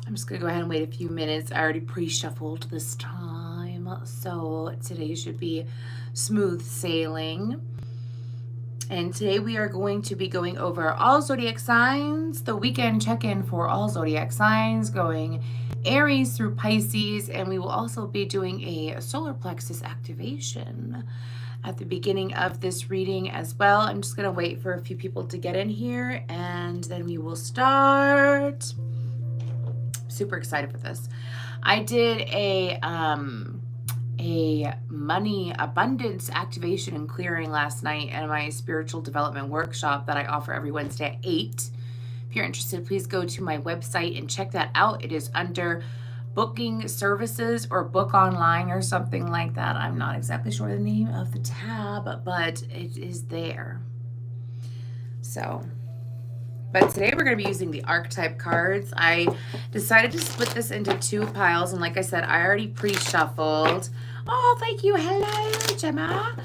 I'm just going to go ahead and wait a few minutes. I already pre-shuffled this time, so today should be smooth sailing. And today we are going to be going over all zodiac signs, the weekend check-in for all zodiac signs, going Aries through Pisces, and we will also be doing a solar plexus activation at the beginning of this reading as well. I'm just going to wait for a few people to get in here, and then we will start. Super excited for this. I did a money abundance activation and clearing last night in my spiritual development workshop that I offer every Wednesday at 8. If you're interested, please go to my website and check that out. It is under booking services or book online or something like that. I'm not exactly sure the name of the tab, but it is there. But today we're going to be using the archetype cards. I decided to split this into 2 piles, and like I said, I already pre-shuffled. Oh, thank you. Hello, Gemma.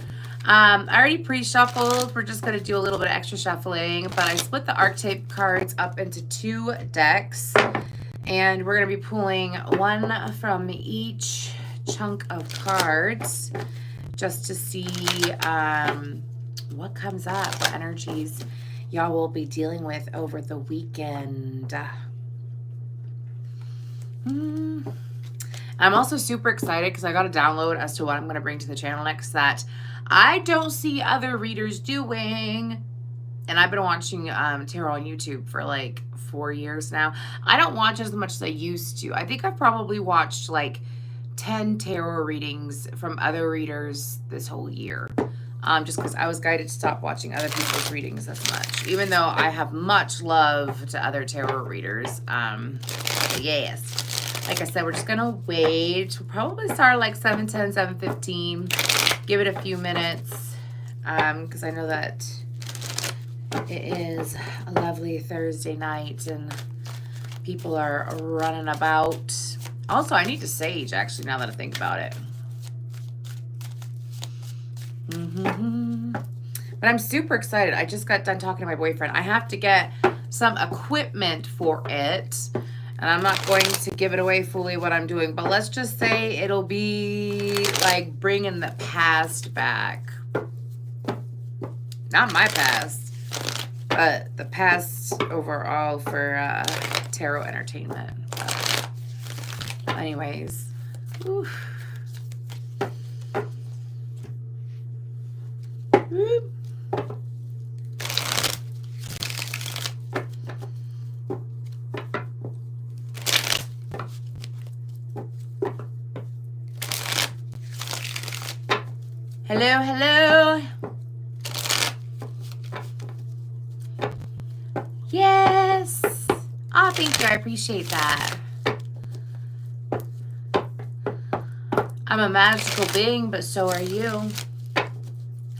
I already pre-shuffled. We're just going to do a little bit of extra shuffling, but I split the archetype cards up into 2 decks, and we're going to be pulling one from each chunk of cards just to see what comes up, what energies y'all will be dealing with over the weekend. I'm also super excited because I got a download as to what I'm going to bring to the channel next that I don't see other readers doing. And I've been watching tarot on YouTube for like 4 years now. I don't watch as much as I used to. I think I've probably watched like 10 tarot readings from other readers this whole year. Just because I was guided to stop watching other people's readings as much, even though I have much love to other tarot readers. Yes, like I said, we're just gonna wait. We'll probably start like 7:10, 7:15. Give it a few minutes, because I know that it is a lovely Thursday night and people are running about. Also, I need to sage, actually, now that I think about it. But I'm super excited. I just got done talking to my boyfriend. I have to get some equipment for it, and I'm not going to give it away fully what I'm doing, but let's just say it'll be like bringing the past back. Not my past, but the past overall for tarot entertainment. Anyways, oof. Hello, hello. Yes. Oh, thank you. I appreciate that. I'm a magical being, but so are you.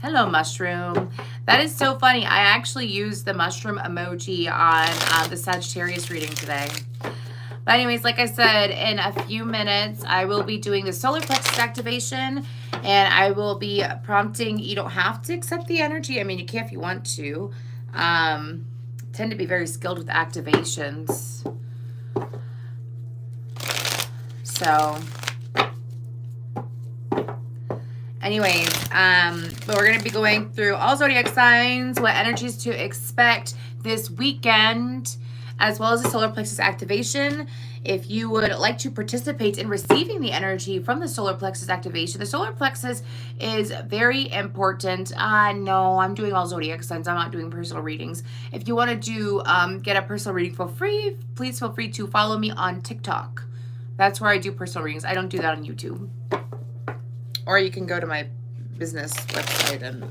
Hello, mushroom. That is so funny. I actually used the mushroom emoji on the Sagittarius reading today. But anyways, like I said, in a few minutes, I will be doing the solar plexus activation, and I will be prompting. You don't have to accept the energy. I mean, you can if you want to. Tend to be very skilled with activations. So anyways, but we're going to be going through all zodiac signs, what energies to expect this weekend, as well as the solar plexus activation. If you would like to participate in receiving the energy from the solar plexus activation, the solar plexus is very important. No, I'm doing all zodiac signs. I'm not doing personal readings. If you want to do get a personal reading for free, please feel free to follow me on TikTok. That's where I do personal readings. I don't do that on YouTube. Or you can go to my business website and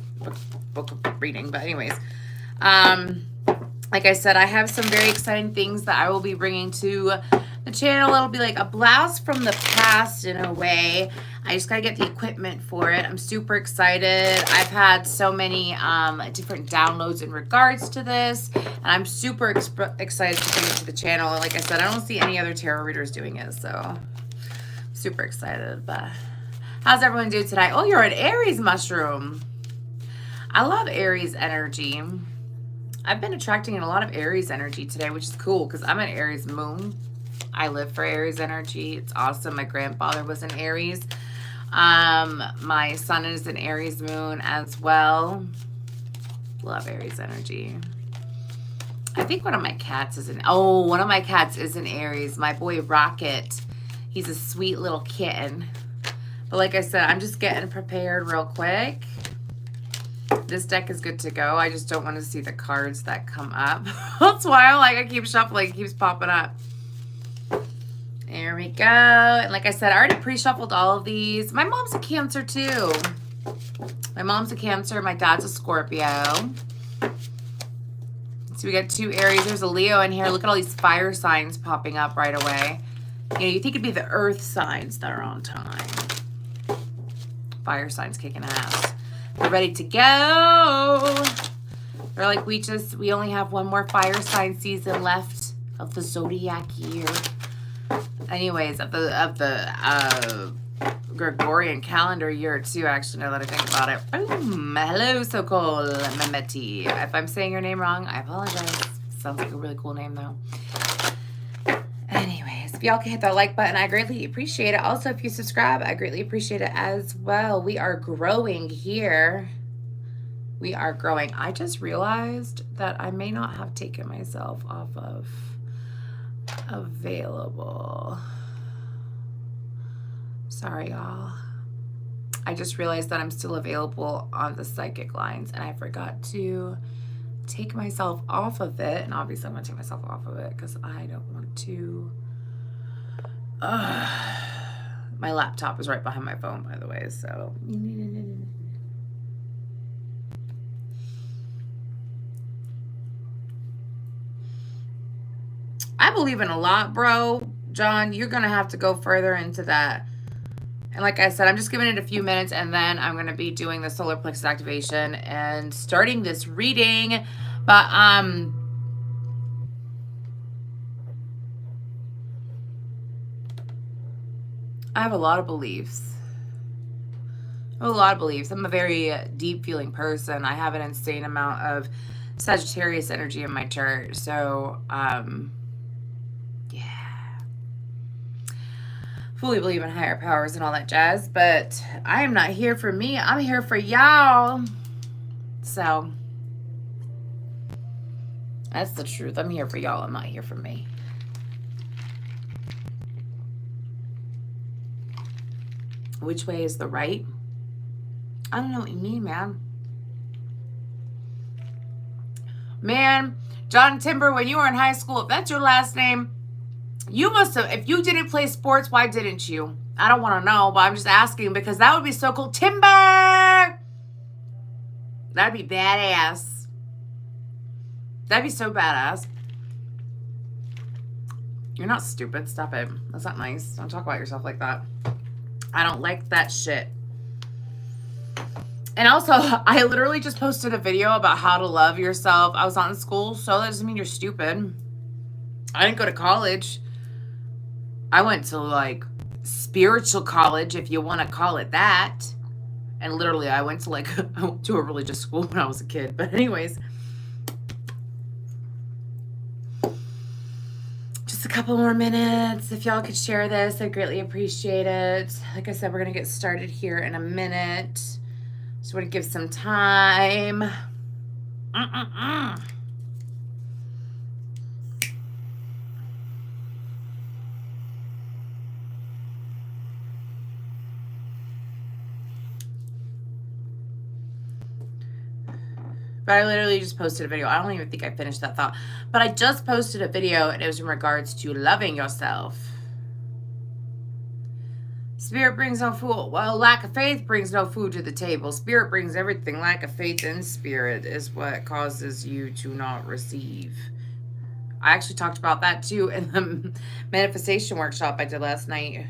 book a reading. But anyways, like I said, I have some very exciting things that I will be bringing to the channel. It'll be like a blast from the past in a way. I just got to get the equipment for it. I'm super excited. I've had so many different downloads in regards to this, and I'm super excited to bring it to the channel. Like I said, I don't see any other tarot readers doing it, so super excited. But how's everyone doing today? Oh, you're an Aries mushroom. I love Aries energy. I've been attracting a lot of Aries energy today, which is cool because I'm an Aries moon. I live for Aries energy. It's awesome. My grandfather was an Aries. My son is an Aries moon as well. Love Aries energy. I think one of my cats is an Aries. My boy Rocket. He's a sweet little kitten. But like I said, I'm just getting prepared real quick. This deck is good to go. I just don't want to see the cards that come up. That's why I keep shuffling. It keeps popping up. There we go. And like I said, I already pre-shuffled all of these. My mom's a Cancer too. My mom's a Cancer. My dad's a Scorpio. So we got 2 Aries. There's a Leo in here. Look at all these fire signs popping up right away. You know, you think it'd be the earth signs that are on time. Fire signs kicking ass. They're ready to go. They're like, we only have one more fire sign season left of the zodiac year. Anyways, of the Gregorian calendar year too, actually, now that I think about it. Boom. Hello, Sokol Mehmeti. If I'm saying your name wrong, I apologize. Sounds like a really cool name though. Anyways, if y'all can hit that like button, I greatly appreciate it. Also, if you subscribe, I greatly appreciate it as well. We are growing here. We are growing. I just realized that I may not have taken myself off of available. Sorry, y'all. I just realized that I'm still available on the psychic lines, and I forgot to take myself off of it. And obviously I'm gonna take myself off of it because I don't want to. My laptop is right behind my phone, by the way, so I believe in a lot, bro. John, you're gonna have to go further into that. And like I said, I'm just giving it a few minutes, and then I'm going to be doing the solar plexus activation and starting this reading. But I have a lot of beliefs. I'm a very deep feeling person. I have an insane amount of Sagittarius energy in my chart. So, fully believe in higher powers and all that jazz, but I am not here for me. I'm here for y'all. So that's the truth. I'm here for y'all. I'm not here for me. Which way is the right? I don't know what you mean, man. Man, John Timber, when you were in high school, if that's your last name, you must have, if you didn't play sports, why didn't you? I don't want to know, but I'm just asking because that would be so cool. Timber! That'd be badass. That'd be so badass. You're not stupid. Stop it. That's not nice. Don't talk about yourself like that. I don't like that shit. And also, I literally just posted a video about how to love yourself. I was not in school, so that doesn't mean you're stupid. I didn't go to college. I went to like spiritual college, if you want to call it that. And literally I went to a religious school when I was a kid. But anyways, just a couple more minutes. If y'all could share this, I'd greatly appreciate it. Like I said, we're going to get started here in a minute. Just want to give some time. But I literally just posted a video. I don't even think I finished that thought. But I just posted a video, and it was in regards to loving yourself. Spirit brings no food. Well, lack of faith brings no food to the table. Spirit brings everything. Lack of faith in spirit is what causes you to not receive. I actually talked about that too in the manifestation workshop I did last night.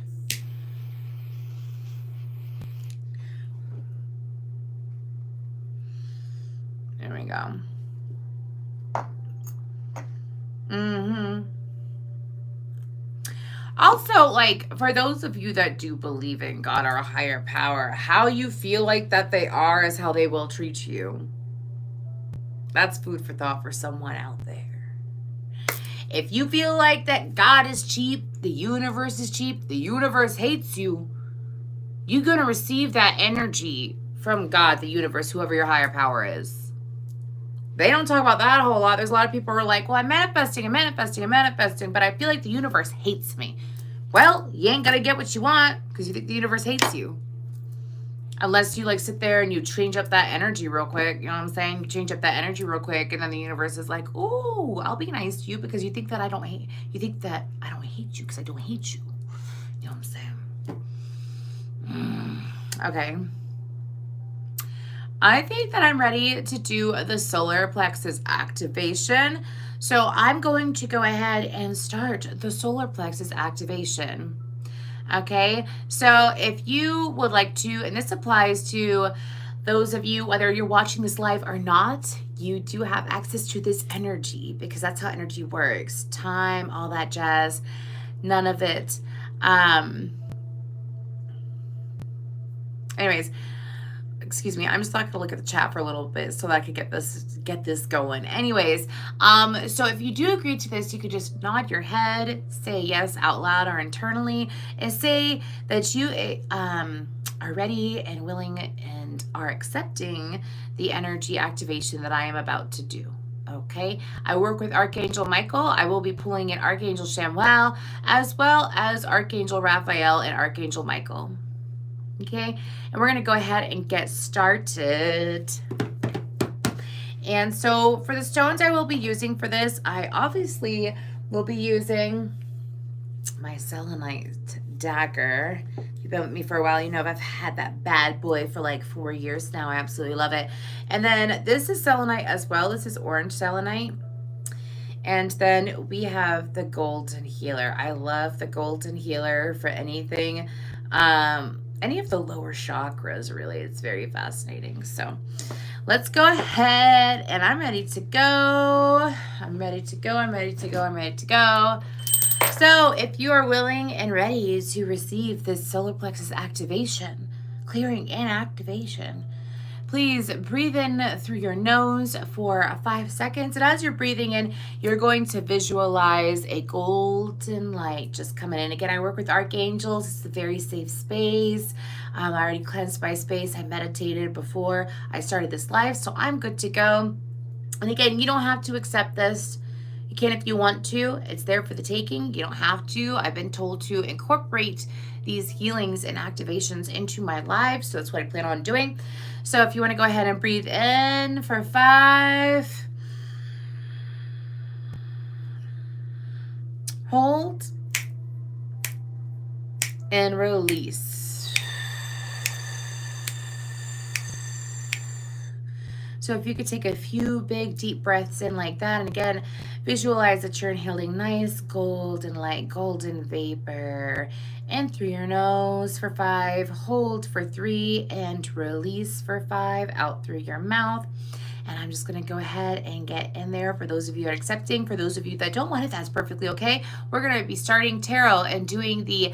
There we go. Also, like, for those of you that do believe in God or a higher power, how you feel like that they are is how they will treat you. That's food for thought for someone out there. If you feel like that God is cheap, the universe is cheap, the universe hates you, you're going to receive that energy from God, the universe, whoever your higher power is. They don't talk about that a whole lot. There's a lot of people who are like, well, I'm manifesting, but I feel like the universe hates me. Well, you ain't going to get what you want because you think the universe hates you. Unless you like sit there and you change up that energy real quick. You know what I'm saying? You change up that energy real quick, and then the universe is like, "Ooh, I'll be nice to you because you think that I don't hate. You think that I don't hate you because I don't hate you." You know what I'm saying? Okay. I think that I'm ready to do the solar plexus activation. So I'm going to go ahead and start the solar plexus activation. Okay, so if you would like to, and this applies to those of you, whether you're watching this live or not, you do have access to this energy because that's how energy works. Time, all that jazz, none of it. Anyways, excuse me, I'm just not gonna look at the chat for a little bit so that I could get this going. Anyways, so if you do agree to this, you could just nod your head, say yes out loud or internally, and say that you are ready and willing and are accepting the energy activation that I am about to do. Okay, I work with Archangel Michael. I will be pulling in Archangel Chamuel as well as Archangel Raphael and Archangel Michael. Okay, and we're going to go ahead and get started. And so for the stones I will be using for this, I obviously will be using my selenite dagger. If you've been with me for a while, you know I've had that bad boy for like 4 years now. I absolutely love it. And then this is selenite as well. This is orange selenite. And then we have the golden healer. I love the golden healer for anything. Any of the lower chakras, really. It's very fascinating. So let's go ahead, and I'm ready to go. I'm ready to go. I'm ready to go. I'm ready to go. So if you are willing and ready to receive this solar plexus activation, clearing and activation, please breathe in through your nose for 5 seconds. And as you're breathing in, you're going to visualize a golden light just coming in. Again, I work with archangels. It's a very safe space. I already cleansed my space. I meditated before I started this live, so I'm good to go. And again, you don't have to accept this. You can if you want to. It's there for the taking. You don't have to. I've been told to incorporate these healings and activations into my life, so that's what I plan on doing. So if you want to go ahead and breathe in for 5, hold, and release. So if you could take a few big deep breaths in like that, and again, visualize that you're inhaling nice golden light, golden vapor, in through your nose for 5, hold for 3, and release for 5 out through your mouth. And I'm just going to go ahead and get in there. For those of you that are accepting, for those of you that don't want it, that's perfectly okay. We're going to be starting tarot and doing the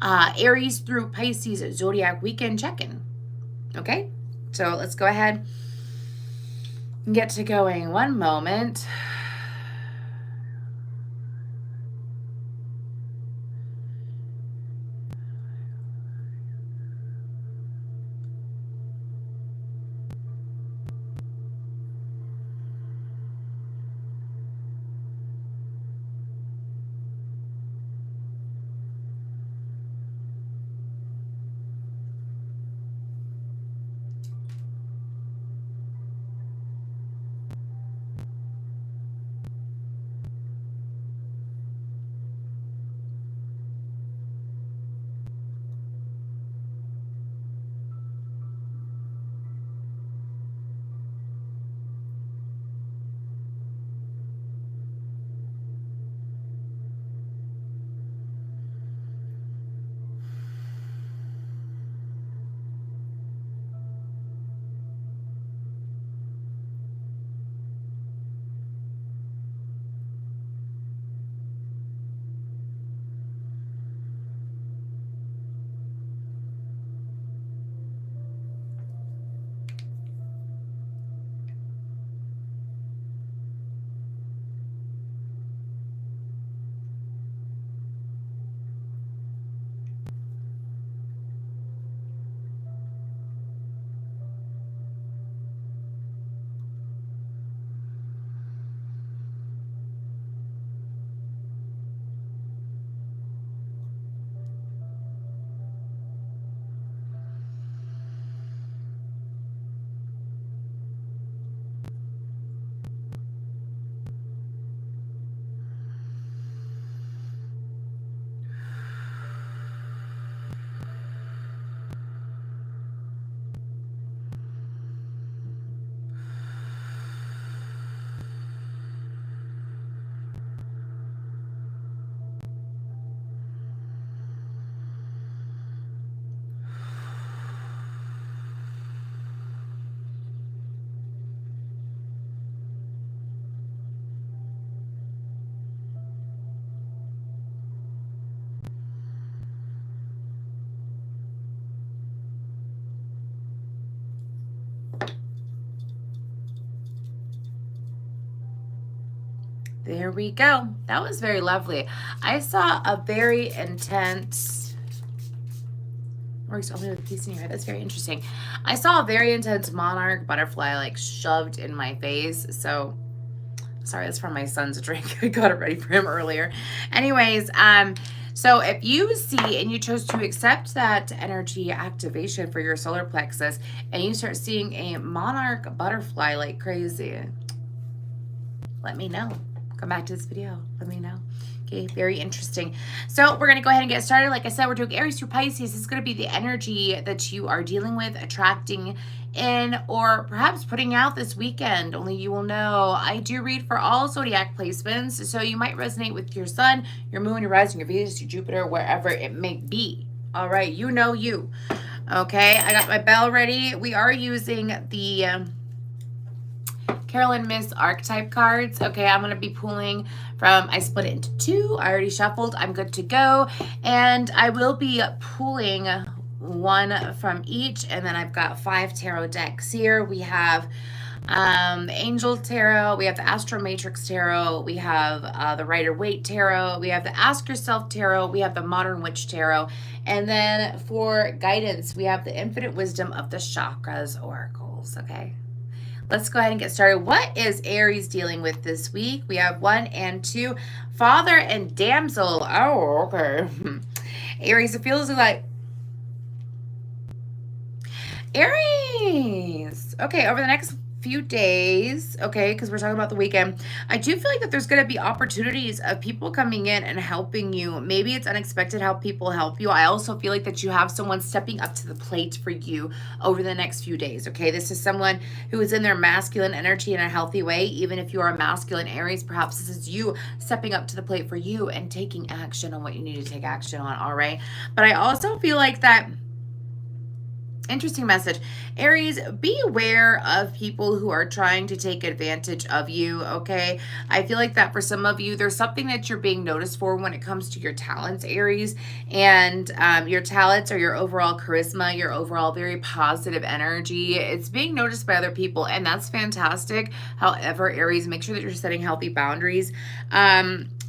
Aries through Pisces zodiac weekend check-in. Okay, so let's go ahead and get to going. One moment. There we go. That was very lovely. I saw a very intense, works only with peace in your head. That's very interesting. I saw a very intense monarch butterfly like shoved in my face. So sorry, that's from my son's drink. I got it ready for him earlier. Anyways, so if you see and you chose to accept that energy activation for your solar plexus and you start seeing a monarch butterfly like crazy, let me know. Come back to this video. Let me know. Okay, very interesting. So we're going to go ahead and get started. Like I said, we're doing Aries through Pisces. This is going to be the energy that you are dealing with, attracting in, or perhaps putting out this weekend. Only you will know. I do read for all zodiac placements, so you might resonate with your sun, your moon, your rising, your Venus, your Jupiter, wherever it may be. All right, you know you. Okay, I got my bell ready. We are using the Carolyn Miss archetype cards. Okay, I'm going to be pulling from, I split it into two. I already shuffled. I'm good to go. And I will be pulling one from each. And then I've got 5 tarot decks here. We have Angel Tarot. We have the Astro Matrix Tarot. We have the Rider-Waite Tarot. We have the Ask Yourself Tarot. We have the Modern Witch Tarot. And then for guidance, we have the Infinite Wisdom of the Chakras Oracles. Okay. Let's go ahead and get started. What is Aries dealing with this week? We have 1 and 2. Father and damsel. Oh, okay. Aries, it feels like Aries. Okay, over the next few days, okay, because we're talking about the weekend, I do feel like that there's going to be opportunities of people coming in and helping you. Maybe it's unexpected how people help you. I also feel like that you have someone stepping up to the plate for you over the next few days, okay? This is someone who is in their masculine energy in a healthy way. Even if you are a masculine Aries, perhaps this is you stepping up to the plate for you and taking action on what you need to take action on, all right? But I also feel like that interesting message. Aries, be aware of people who are trying to take advantage of you, okay? I feel like that for some of you, there's something that you're being noticed for when it comes to your talents, Aries. And your talents are your overall charisma, your overall very positive energy. It's being noticed by other people, and that's fantastic. However, Aries, make sure that you're setting healthy boundaries.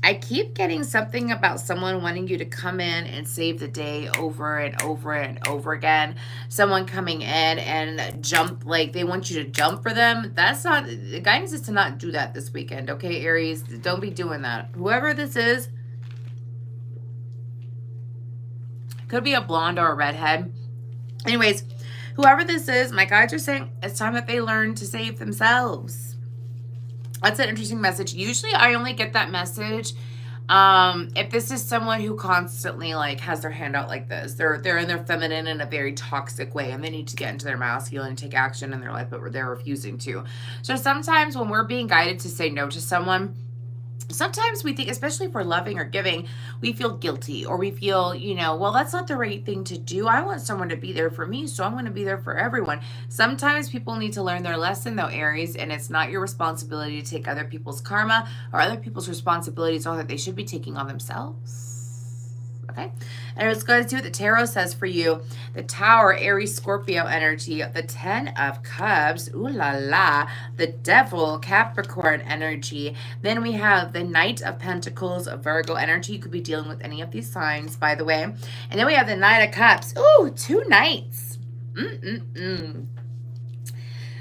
I keep getting something about someone wanting you to come in and save the day over and over and over again. Someone coming in and jump, like they want you to jump for them. That's not, the guidance is to not do that this weekend, okay, Aries? Don't be doing that. Whoever this is, could be a blonde or a redhead. Anyways, whoever this is, my guides are saying it's time that they learn to save themselves. That's an interesting message. Usually I only get that message if this is someone who constantly like has their hand out like this. They're in their feminine in a very toxic way, and they need to get into their masculine and take action in their life, but they're refusing to. So sometimes when we're being guided to say no to someone, sometimes we think, especially if we're loving or giving, we feel guilty, or we feel, you know, well, that's not the right thing to do. I want someone to be there for me, so I'm going to be there for everyone. Sometimes people need to learn their lesson, though, Aries, and it's not your responsibility to take other people's karma, or other people's responsibilities on that they should be taking on themselves. Okay, and let's go ahead and see what the tarot says for you. The Tower, Aries, Scorpio energy. The 10 of Cups, ooh la la. The Devil, Capricorn energy. Then we have the Knight of Pentacles, Virgo energy. You could be dealing with any of these signs, by the way. And then we have the Knight of Cups. Ooh, 2 knights.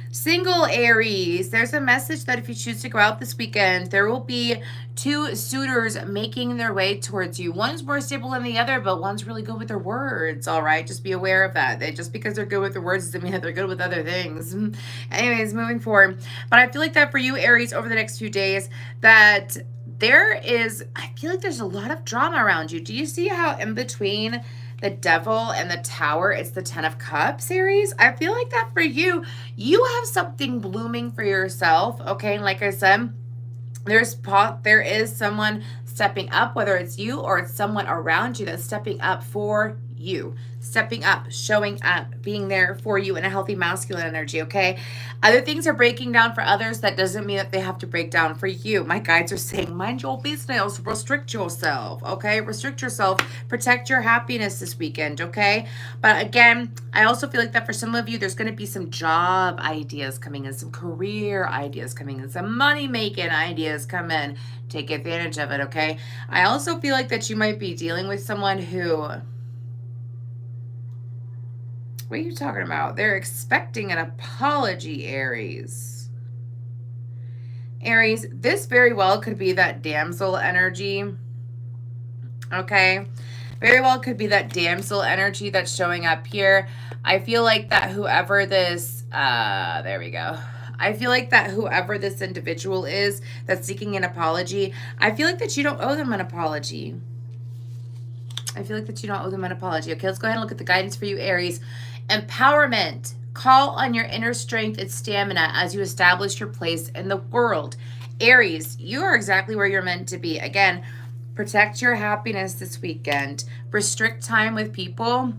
Single Aries, there's a message that if you choose to go out this weekend, there will be 2 suitors making their way towards you. One's more stable than the other, but one's really good with their words, all right? Just be aware of that. Just because they're good with their words doesn't mean that they're good with other things. Anyways, moving forward. But I feel like that for you, Aries, over the next few days, that I feel like there's a lot of drama around you. Do you see how in between the Devil and the Tower, it's the 10 of Cups, Aries? I feel like that for you, you have something blooming for yourself, okay? And like I said, there is someone stepping up, whether it's you or it's someone around you that's stepping up for you, stepping up, showing up, being there for you in a healthy masculine energy, okay? Other things are breaking down for others. That doesn't mean that they have to break down for you. My guides are saying, mind your business, restrict yourself, okay? Restrict yourself, protect your happiness this weekend, okay? But again, I also feel like that for some of you, there's going to be some job ideas coming in, some career ideas coming in, some money-making ideas come in. Take advantage of it, okay? I also feel like that you might be dealing with someone who... What are you talking about? They're expecting an apology, Aries. Aries, this very well could be that damsel energy. Okay? Very well could be that damsel energy that's showing up here. I feel like that whoever this... there we go. I feel like that whoever this individual is that's seeking an apology, I feel like that you don't owe them an apology. I feel like that you don't owe them an apology. Okay, let's go ahead and look at the guidance for you, Aries. Empowerment. Call on your inner strength and stamina as you establish your place in the world. Aries, you are exactly where you're meant to be. Again, protect your happiness this weekend. Restrict time with people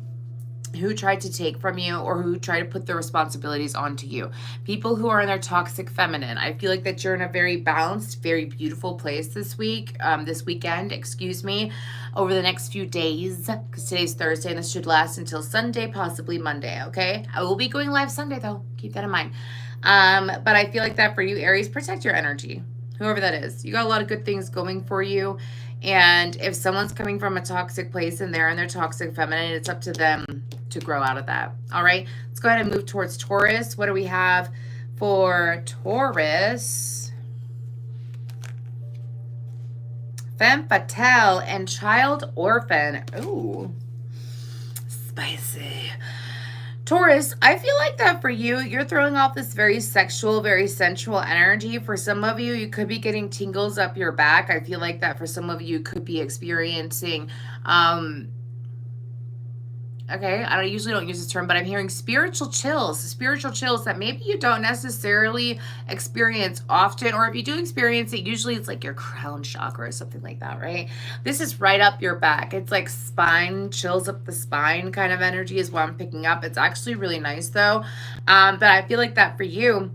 who try to take from you or who try to put their responsibilities onto you. People who are in their toxic feminine. I feel like that you're in a very balanced, very beautiful place this weekend, excuse me, over the next few days, because today's Thursday and this should last until Sunday, possibly Monday, okay? I will be going live Sunday though. Keep that in mind. But I feel like that for you, Aries, protect your energy. Whoever that is. You got a lot of good things going for you. And if someone's coming from a toxic place and they're in their toxic feminine, it's up to them to grow out of that. All right, let's go ahead and move towards Taurus. What do we have for Taurus? Femme fatale and child orphan. Ooh, spicy. Taurus, I feel like that for you, you're throwing off this very sexual, very sensual energy. For some of you, you could be getting tingles up your back. I feel like that for some of you, could be experiencing okay, I usually don't use this term, but I'm hearing spiritual chills that maybe you don't necessarily experience often, or if you do experience it, usually it's like your crown chakra or something like that, right? This is right up your back. It's like spine, chills up the spine kind of energy is what I'm picking up. It's actually really nice though. But I feel like that for you,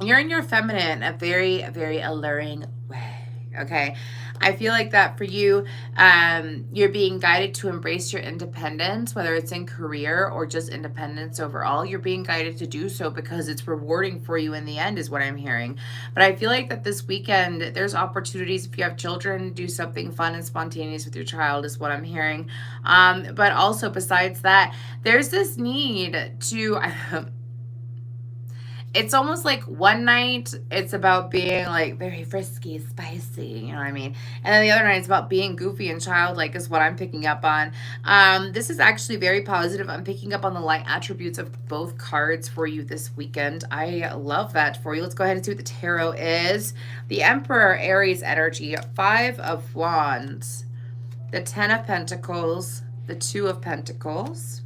you're in your feminine, a very, very alluring way, okay? I feel like that for you, you're being guided to embrace your independence, whether it's in career or just independence overall. You're being guided to do so because it's rewarding for you in the end is what I'm hearing. But I feel like that this weekend, there's opportunities. If you have children, do something fun and spontaneous with your child is what I'm hearing. But also besides that, there's this need to... It's almost like one night it's about being like very frisky, spicy, you know what I mean? And then the other night it's about being goofy and childlike is what I'm picking up on. This is actually very positive. I'm picking up on the light attributes of both cards for you this weekend. I love that for you. Let's go ahead and see what the tarot is. The Emperor, Aries energy, 5 of Wands, the 10 of Pentacles, the 2 of Pentacles,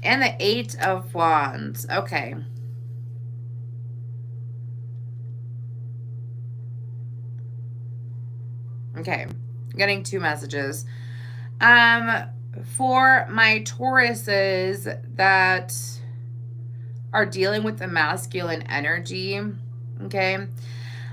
and the 8 of Wands. Okay. Okay, I'm getting 2 messages. For my Tauruses that are dealing with the masculine energy, okay,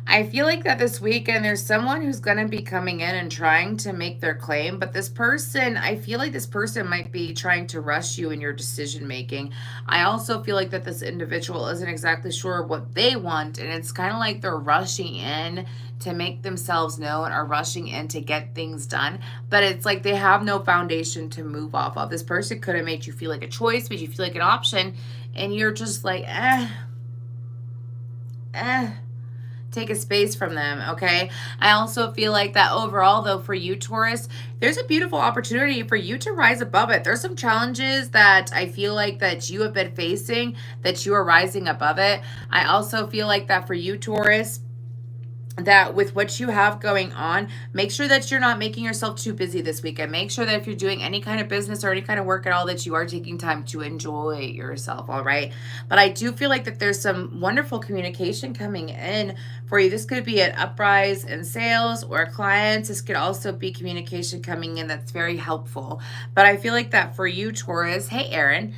I feel like that this weekend there's someone who's going to be coming in and trying to make their claim, but this person, I feel like this person might be trying to rush you in your decision making. I also feel like that this individual isn't exactly sure what they want, and it's kind of like they're rushing in to make themselves known or rushing in to get things done, but it's like they have no foundation to move off of. This person could have made you feel like a choice, made you feel like an option, and you're just like, take a space from them, okay? I also feel like that overall, though, for you, Taurus, there's a beautiful opportunity for you to rise above it. There's some challenges that I feel like that you have been facing, that you are rising above it. I also feel like that for you, Taurus, that with what you have going on, make sure that you're not making yourself too busy this weekend. Make sure that if you're doing any kind of business or any kind of work at all, that you are taking time to enjoy yourself, all right? But I do feel like that there's some wonderful communication coming in for you. This could be an uprise in sales or clients. This could also be communication coming in that's very helpful. But I feel like that for you, Taurus, hey, Erin,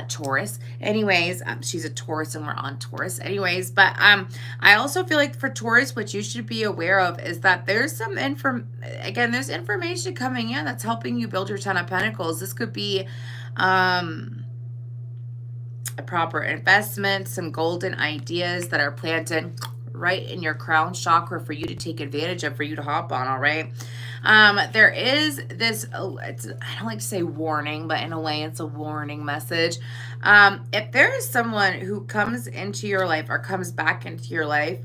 Taurus. Anyways, she's a Taurus and we're on Taurus. Anyways, but I also feel like for Taurus, what you should be aware of is that there's some there's information coming in that's helping you build your Ten of Pentacles. This could be a proper investment, some golden ideas that are planted right in your crown chakra for you to take advantage of, for you to hop on, all right? There is this, I don't like to say warning, but in a way it's a warning message. If there is someone who comes into your life or comes back into your life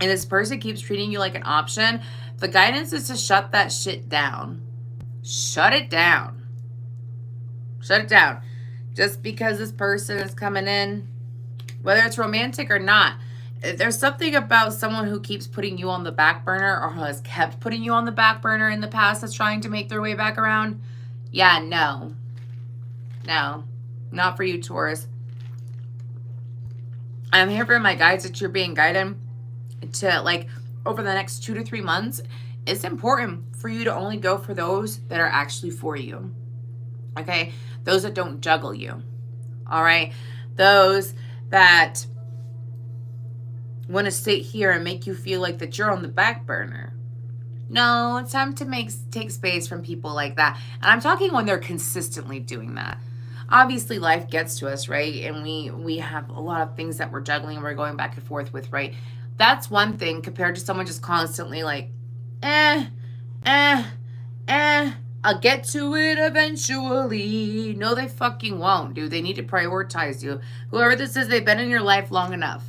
and this person keeps treating you like an option, the guidance is to shut that shit down. Shut it down. Shut it down. Just because this person is coming in, whether it's romantic or not, there's something about someone who keeps putting you on the back burner or has kept putting you on the back burner in the past that's trying to make their way back around. Yeah, no. No. Not for you, Taurus. I'm here for my guides that you're being guided to, like, over the next 2 to 3 months. It's important for you to only go for those that are actually for you. Okay? Those that don't juggle you. All right? Those that want to sit here and make you feel like that you're on the back burner. No, it's time to take space from people like that. And I'm talking when they're consistently doing that. Obviously, life gets to us, right? And we have a lot of things that we're juggling and we're going back and forth with, right? That's one thing compared to someone just constantly like, I'll get to it eventually. No, they fucking won't, dude. They need to prioritize you. Whoever this is, they've been in your life long enough.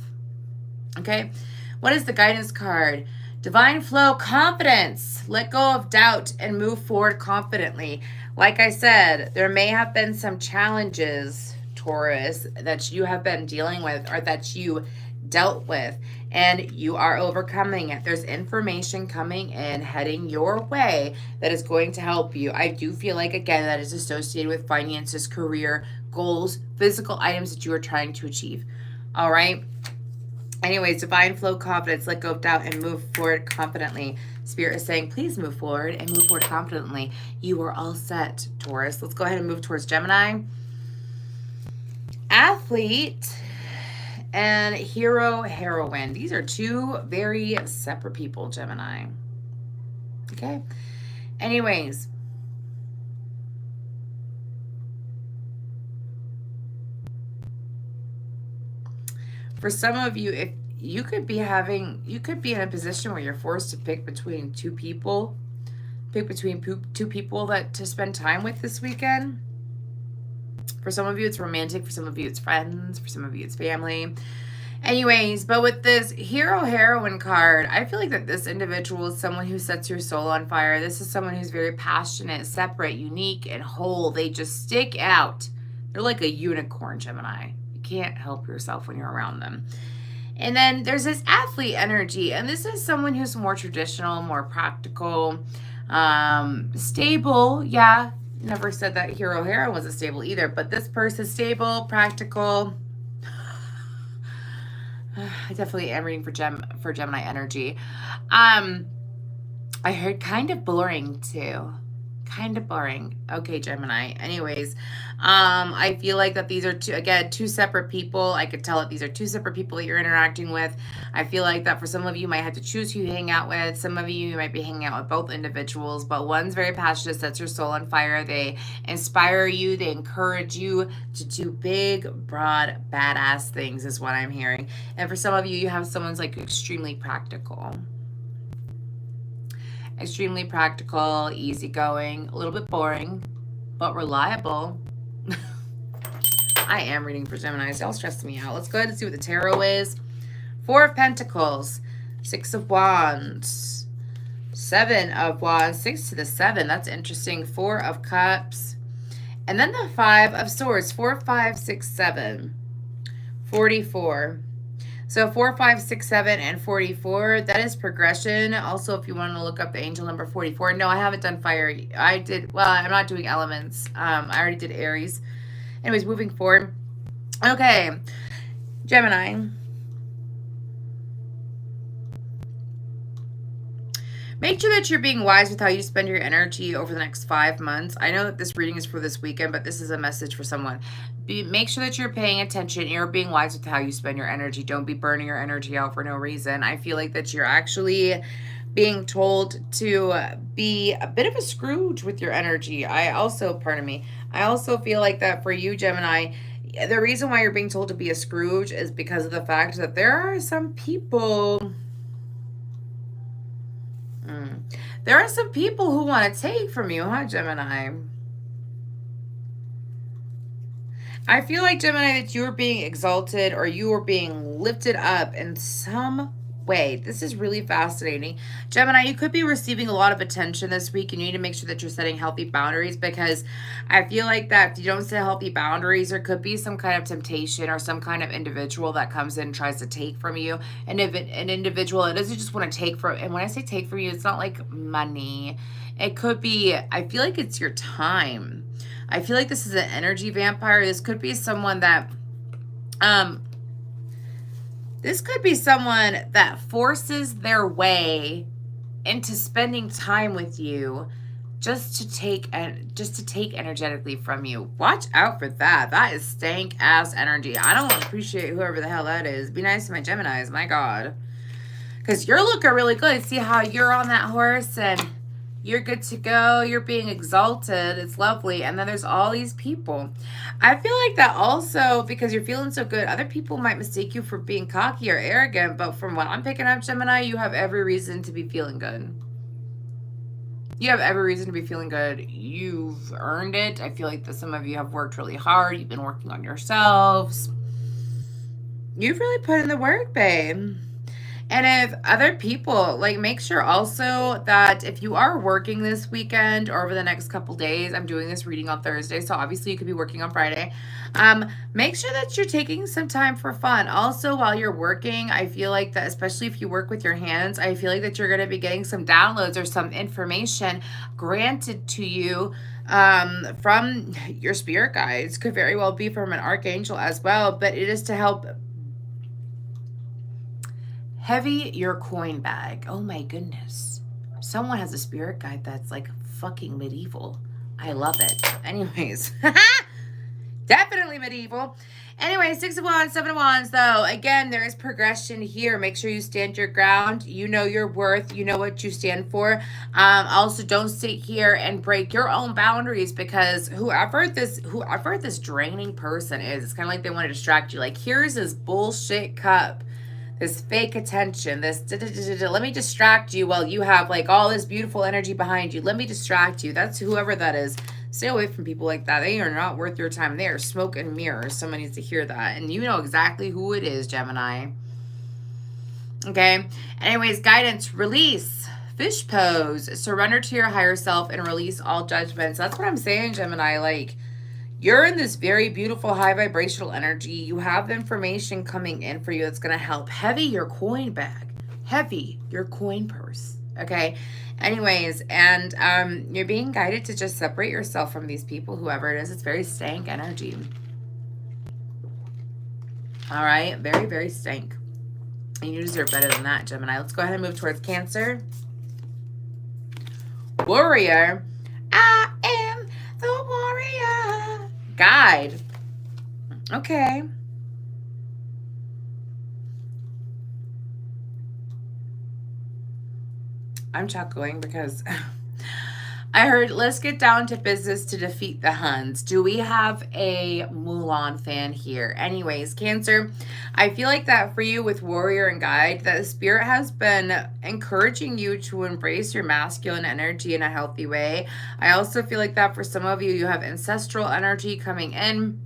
Okay, what is the guidance card? Divine flow, confidence. Let go of doubt and move forward confidently. Like I said, there may have been some challenges, Taurus, that you have been dealing with or that you dealt with, and you are overcoming it. There's information coming in, heading your way that is going to help you. I do feel like, again, that is associated with finances, career, goals, physical items that you are trying to achieve. All right? Anyways, divine flow, confidence, let go of doubt and move forward confidently. Spirit is saying, please move forward and move forward confidently. You are all set, Taurus. Let's go ahead and move towards Gemini. Athlete and hero, heroine. These are two very separate people, Gemini. Okay? Anyways. For some of you, if you could be in a position where you're forced to pick between two people that to spend time with this weekend. For some of you, it's romantic. For some of you, it's friends. For some of you, it's family. Anyways, but with this hero heroine card, I feel like that this individual is someone who sets your soul on fire. This is someone who's very passionate, separate, unique, and whole. They just stick out. They're like a unicorn, Gemini. Can't help yourself when you're around them. And then there's this athlete energy, and this is someone who's more traditional, more practical, stable. Yeah, never said that hero heroine wasn't stable either, but this person's stable, practical. I definitely am reading for Gemini energy. I heard kind of boring too. Kind of boring. Okay, Gemini. Anyways, I feel like that these are two separate people. I could tell that these are two separate people that you're interacting with. I feel like that for some of you, you might have to choose who you hang out with. Some of you might be hanging out with both individuals, but one's very passionate, sets your soul on fire. They inspire you. They encourage you to do big, broad, badass things is what I'm hearing. And for some of you, you have someone's like extremely practical. Extremely practical, easygoing, a little bit boring, but reliable. I am reading for Gemini. Y'all stress me out. Let's go ahead and see what the tarot is. 4 of Pentacles, 6 of Wands, 7 of Wands, 6 to the 7. That's interesting. 4 of Cups. And then the 5 of Swords. 4, 5, 6, 7. 44. So 4, 5, 6, 7, and 44, that is progression. Also, if you want to look up the angel number 44, no, I haven't done fire. I did, well, I'm not doing elements. I already did Aries. Anyways, moving forward. Okay, Gemini. Make sure that you're being wise with how you spend your energy over the next 5 months. I know that this reading is for this weekend, but this is a message for someone. Make sure that you're paying attention. You're being wise with how you spend your energy. Don't be burning your energy out for no reason. I feel like that you're actually being told to be a bit of a Scrooge with your energy. I also feel like that for you, Gemini, the reason why you're being told to be a Scrooge is because of the fact that there are some people... There are some people who want to take from you, huh, Gemini? I feel like, Gemini, that you are being exalted or you are being lifted up in some way. This is really fascinating. Gemini, you could be receiving a lot of attention this week. You need to make sure that you're setting healthy boundaries, because I feel like that if you don't set healthy boundaries, there could be some kind of temptation or some kind of individual that comes in and tries to take from you. And if an individual, it doesn't just want to take from, and when I say take from you, it's not like money. It could be, I feel like it's your time. I feel like this is an energy vampire. This could be someone that, forces their way into spending time with you just to take energetically from you. Watch out for that. That is stank ass energy. I don't appreciate whoever the hell that is. Be nice to my Geminis, my God. Because you're looking really good. See how you're on that horse and you're good to go. You're being exalted. It's lovely. And then there's all these people. I feel like that also, because you're feeling so good, other people might mistake you for being cocky or arrogant. But from what I'm picking up, Gemini, you have every reason to be feeling good. You have every reason to be feeling good. You've earned it. I feel like that some of you have worked really hard. You've been working on yourselves. You've really put in the work, babe. And if other people, like, make sure also that if you are working this weekend or over the next couple days, I'm doing this reading on Thursday, so obviously you could be working on Friday. Make sure that you're taking some time for fun. Also, while you're working, I feel like that, especially if you work with your hands, I feel like that you're going to be getting some downloads or some information granted to you from your spirit guides. Could very well be from an archangel as well, but it is to help heavy your coin bag. Oh my goodness. Someone has a spirit guide that's like fucking medieval. I love it. Anyways. Definitely medieval. Anyway, 6 of Wands, 7 of Wands, though. Again, there is progression here. Make sure you stand your ground. You know your worth. You know what you stand for. Also, don't sit here and break your own boundaries, because whoever this draining person is, it's kind of like they want to distract you. Like, here's this bullshit cup. This fake attention, let me distract you while you have like all this beautiful energy behind you. Let me distract you. That's whoever that is. Stay away from people like that. They are not worth your time. They are smoke and mirrors. Someone needs to hear that. And you know exactly who it is, Gemini. Okay. Anyways, guidance, release, fish pose, surrender to your higher self and release all judgments. That's what I'm saying, Gemini. Like, you're in this very beautiful high vibrational energy. You have information coming in for you that's going to help heavy your coin bag, heavy your coin purse. Okay. Anyways, and you're being guided to just separate yourself from these people, whoever it is. It's very stank energy. All right. Very, very stank. And you deserve better than that, Gemini. Let's go ahead and move towards Cancer. Warrior. I am the warrior. Guide. Okay. I'm chuckling because I heard, let's get down to business to defeat the Huns. Do we have a Mulan fan here? Anyways, Cancer, I feel like that for you with Warrior and Guide, that the Spirit has been encouraging you to embrace your masculine energy in a healthy way. I also feel like that for some of you, you have ancestral energy coming in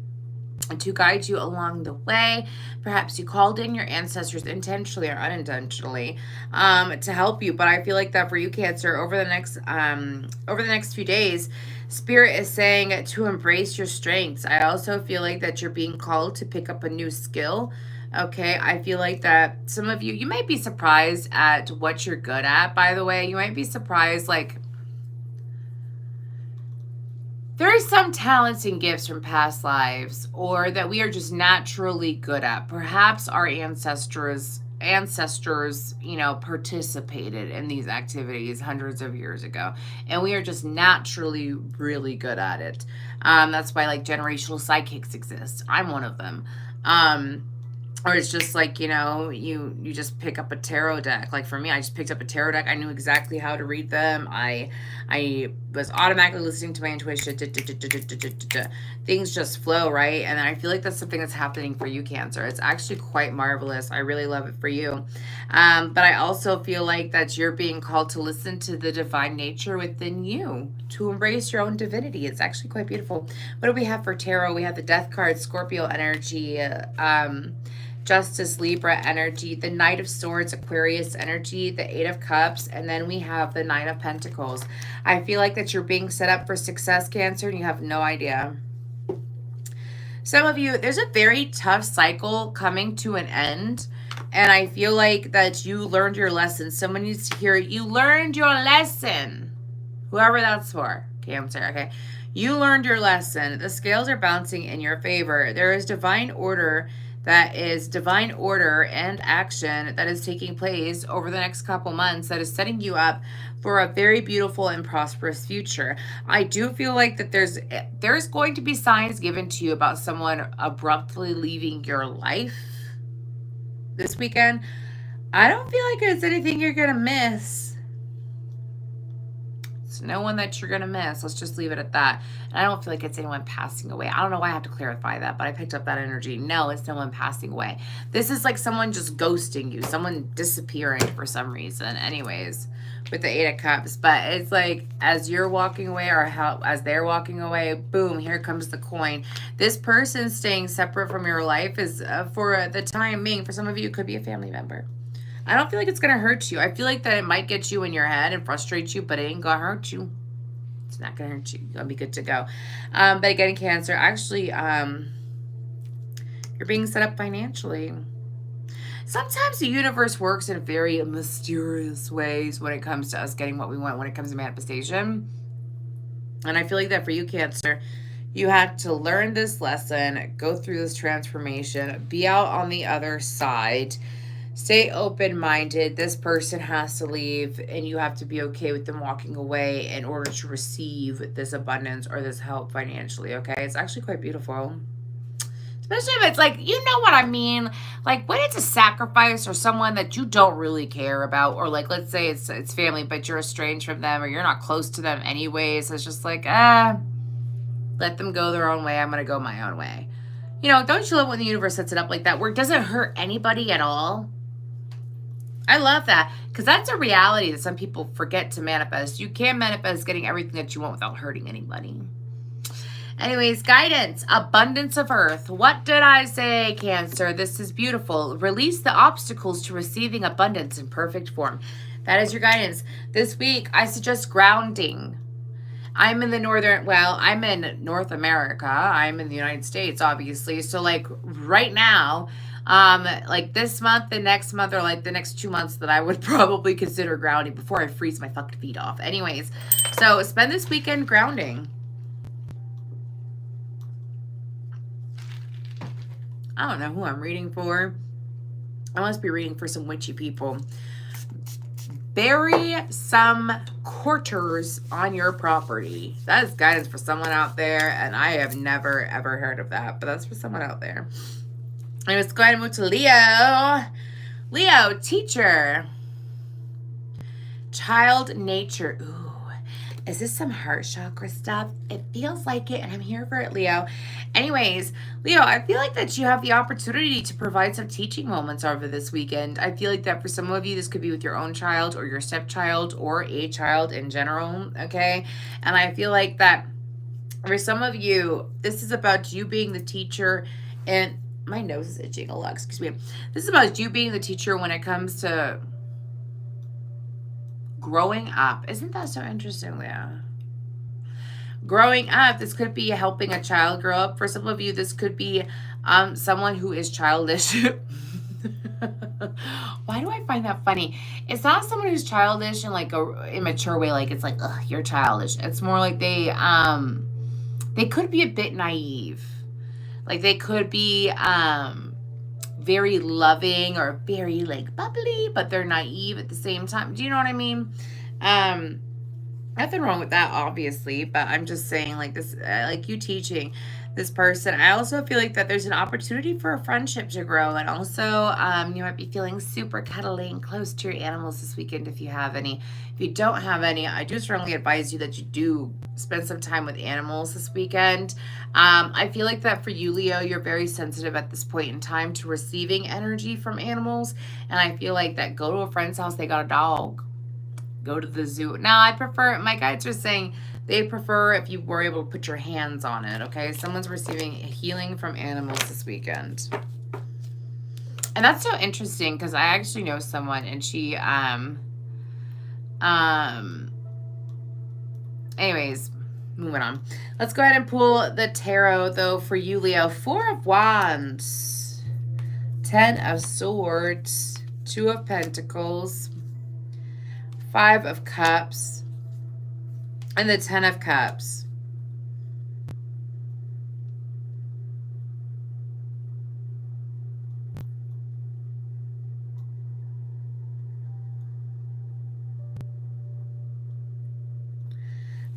to guide you along the way. Perhaps you called in your ancestors intentionally or unintentionally to help you. But I feel like that for you, Cancer, over the next few days, Spirit is saying to embrace your strengths. I also feel like that you're being called to pick up a new skill. Okay, I feel like that some of you, you might be surprised at what you're good at, by the way. You might be surprised, like, there are some talents and gifts from past lives or that we are just naturally good at. Perhaps our ancestors, you know, participated in these activities hundreds of years ago, and we are just naturally really good at it. That's why like generational psychics exist. I'm one of them. Or it's just like, you know, you just pick up a tarot deck. Like for me, I just picked up a tarot deck. I knew exactly how to read them. I was automatically listening to my intuition. Things just flow, right? And I feel like that's something that's happening for you, Cancer. It's actually quite marvelous. I really love it for you. But I also feel like that you're being called to listen to the divine nature within you, to embrace your own divinity. It's actually quite beautiful. What do we have for tarot? We have the Death card, Scorpio energy, Justice, Libra energy, the Knight of Swords, Aquarius energy, the Eight of Cups, and then we have the Nine of Pentacles. I feel like that you're being set up for success, Cancer, and you have no idea. Some of you, there's a very tough cycle coming to an end, and I feel like that you learned your lesson. Someone needs to hear you learned your lesson. Whoever that's for, Cancer, okay? You learned your lesson. The scales are bouncing in your favor. There is divine order and action that is taking place over the next couple months that is setting you up for a very beautiful and prosperous future. I do feel like that there's going to be signs given to you about someone abruptly leaving your life this weekend. I don't feel like it's anything you're gonna miss. No one that you're gonna miss. Let's just leave it at that. And I don't feel like it's anyone passing away. I don't know why I have to clarify that, but I picked up that energy. No, it's no one passing away. This is like someone just ghosting you, someone disappearing for some reason. Anyways, with the Eight of Cups, but it's like as you're walking away or as they're walking away, boom, here comes the coin. This person staying separate from your life is for the time being. For some of you, it could be a family member. I don't feel like it's going to hurt you. I feel like that it might get you in your head and frustrate you, but it ain't going to hurt you. It's not going to hurt you. You're going to be good to go. But again, Cancer, actually, you're being set up financially. Sometimes the universe works in very mysterious ways when it comes to us getting what we want, when it comes to manifestation. And I feel like that for you, Cancer, you had to learn this lesson, go through this transformation, be out on the other side. Stay open-minded. This person has to leave, and you have to be okay with them walking away in order to receive this abundance or this help financially, okay? It's actually quite beautiful. Especially if it's like, you know what I mean? Like when it's a sacrifice or someone that you don't really care about, or like, let's say it's family, but you're estranged from them or you're not close to them anyways. It's just like, let them go their own way. I'm going to go my own way. You know, don't you love when the universe sets it up like that where it doesn't hurt anybody at all? I love that because that's a reality that some people forget to manifest. You can manifest getting everything that you want without hurting anybody. Anyways, guidance, abundance of earth. What did I say, Cancer? This is beautiful. Release the obstacles to receiving abundance in perfect form. That is your guidance. This week, I suggest grounding. I'm in I'm in North America. I'm in the United States, obviously. So like right now, like this month, the next month, or like the next 2 months that I would probably consider grounding before I freeze my fucking feet off. Anyways, so spend this weekend grounding. I don't know who I'm reading for. I must be reading for some witchy people. Bury some quarters on your property. That is guidance for someone out there, and I have never, ever heard of that, but that's for someone out there. Let's go ahead and move to Leo. Leo, teacher. Child nature. Ooh. Is this some heart chakra stuff? It feels like it, and I'm here for it, Leo. Anyways, Leo, I feel like that you have the opportunity to provide some teaching moments over this weekend. I feel like that for some of you, this could be with your own child or your stepchild or a child in general, okay? And I feel like that for some of you, this is about you being the teacher, and my nose is itching a lot, excuse me. This is about you being the teacher when it comes to growing up. Isn't that so interesting, Leah? Growing up, this could be helping a child grow up. For some of you, this could be someone who is childish. Why do I find that funny? It's not someone who's childish in like a immature way, like it's like, ugh, you're childish. It's more like they could be a bit naive. Like they could be very loving or very like bubbly, but they're naive at the same time. Do you know what I mean? Nothing wrong with that, obviously, but I'm just saying, like this, like you teaching this person. I also feel like that there's an opportunity for a friendship to grow, and also you might be feeling super cuddly and close to your animals this weekend if you have any. If you don't have any, I do strongly advise you that you do spend some time with animals this weekend. I feel like that for you, Leo, you're very sensitive at this point in time to receiving energy from animals, and I feel like that go to a friend's house, they got a dog. Go to the zoo. Now, I prefer, my guides are saying they prefer if you were able to put your hands on it, okay? Someone's receiving healing from animals this weekend. And that's so interesting because I actually know someone and she, anyways, moving on. Let's go ahead and pull the tarot, though, for you, Leo. 4 of Wands, 10 of Swords, 2 of Pentacles, 5 of Cups, and the 10 of Cups.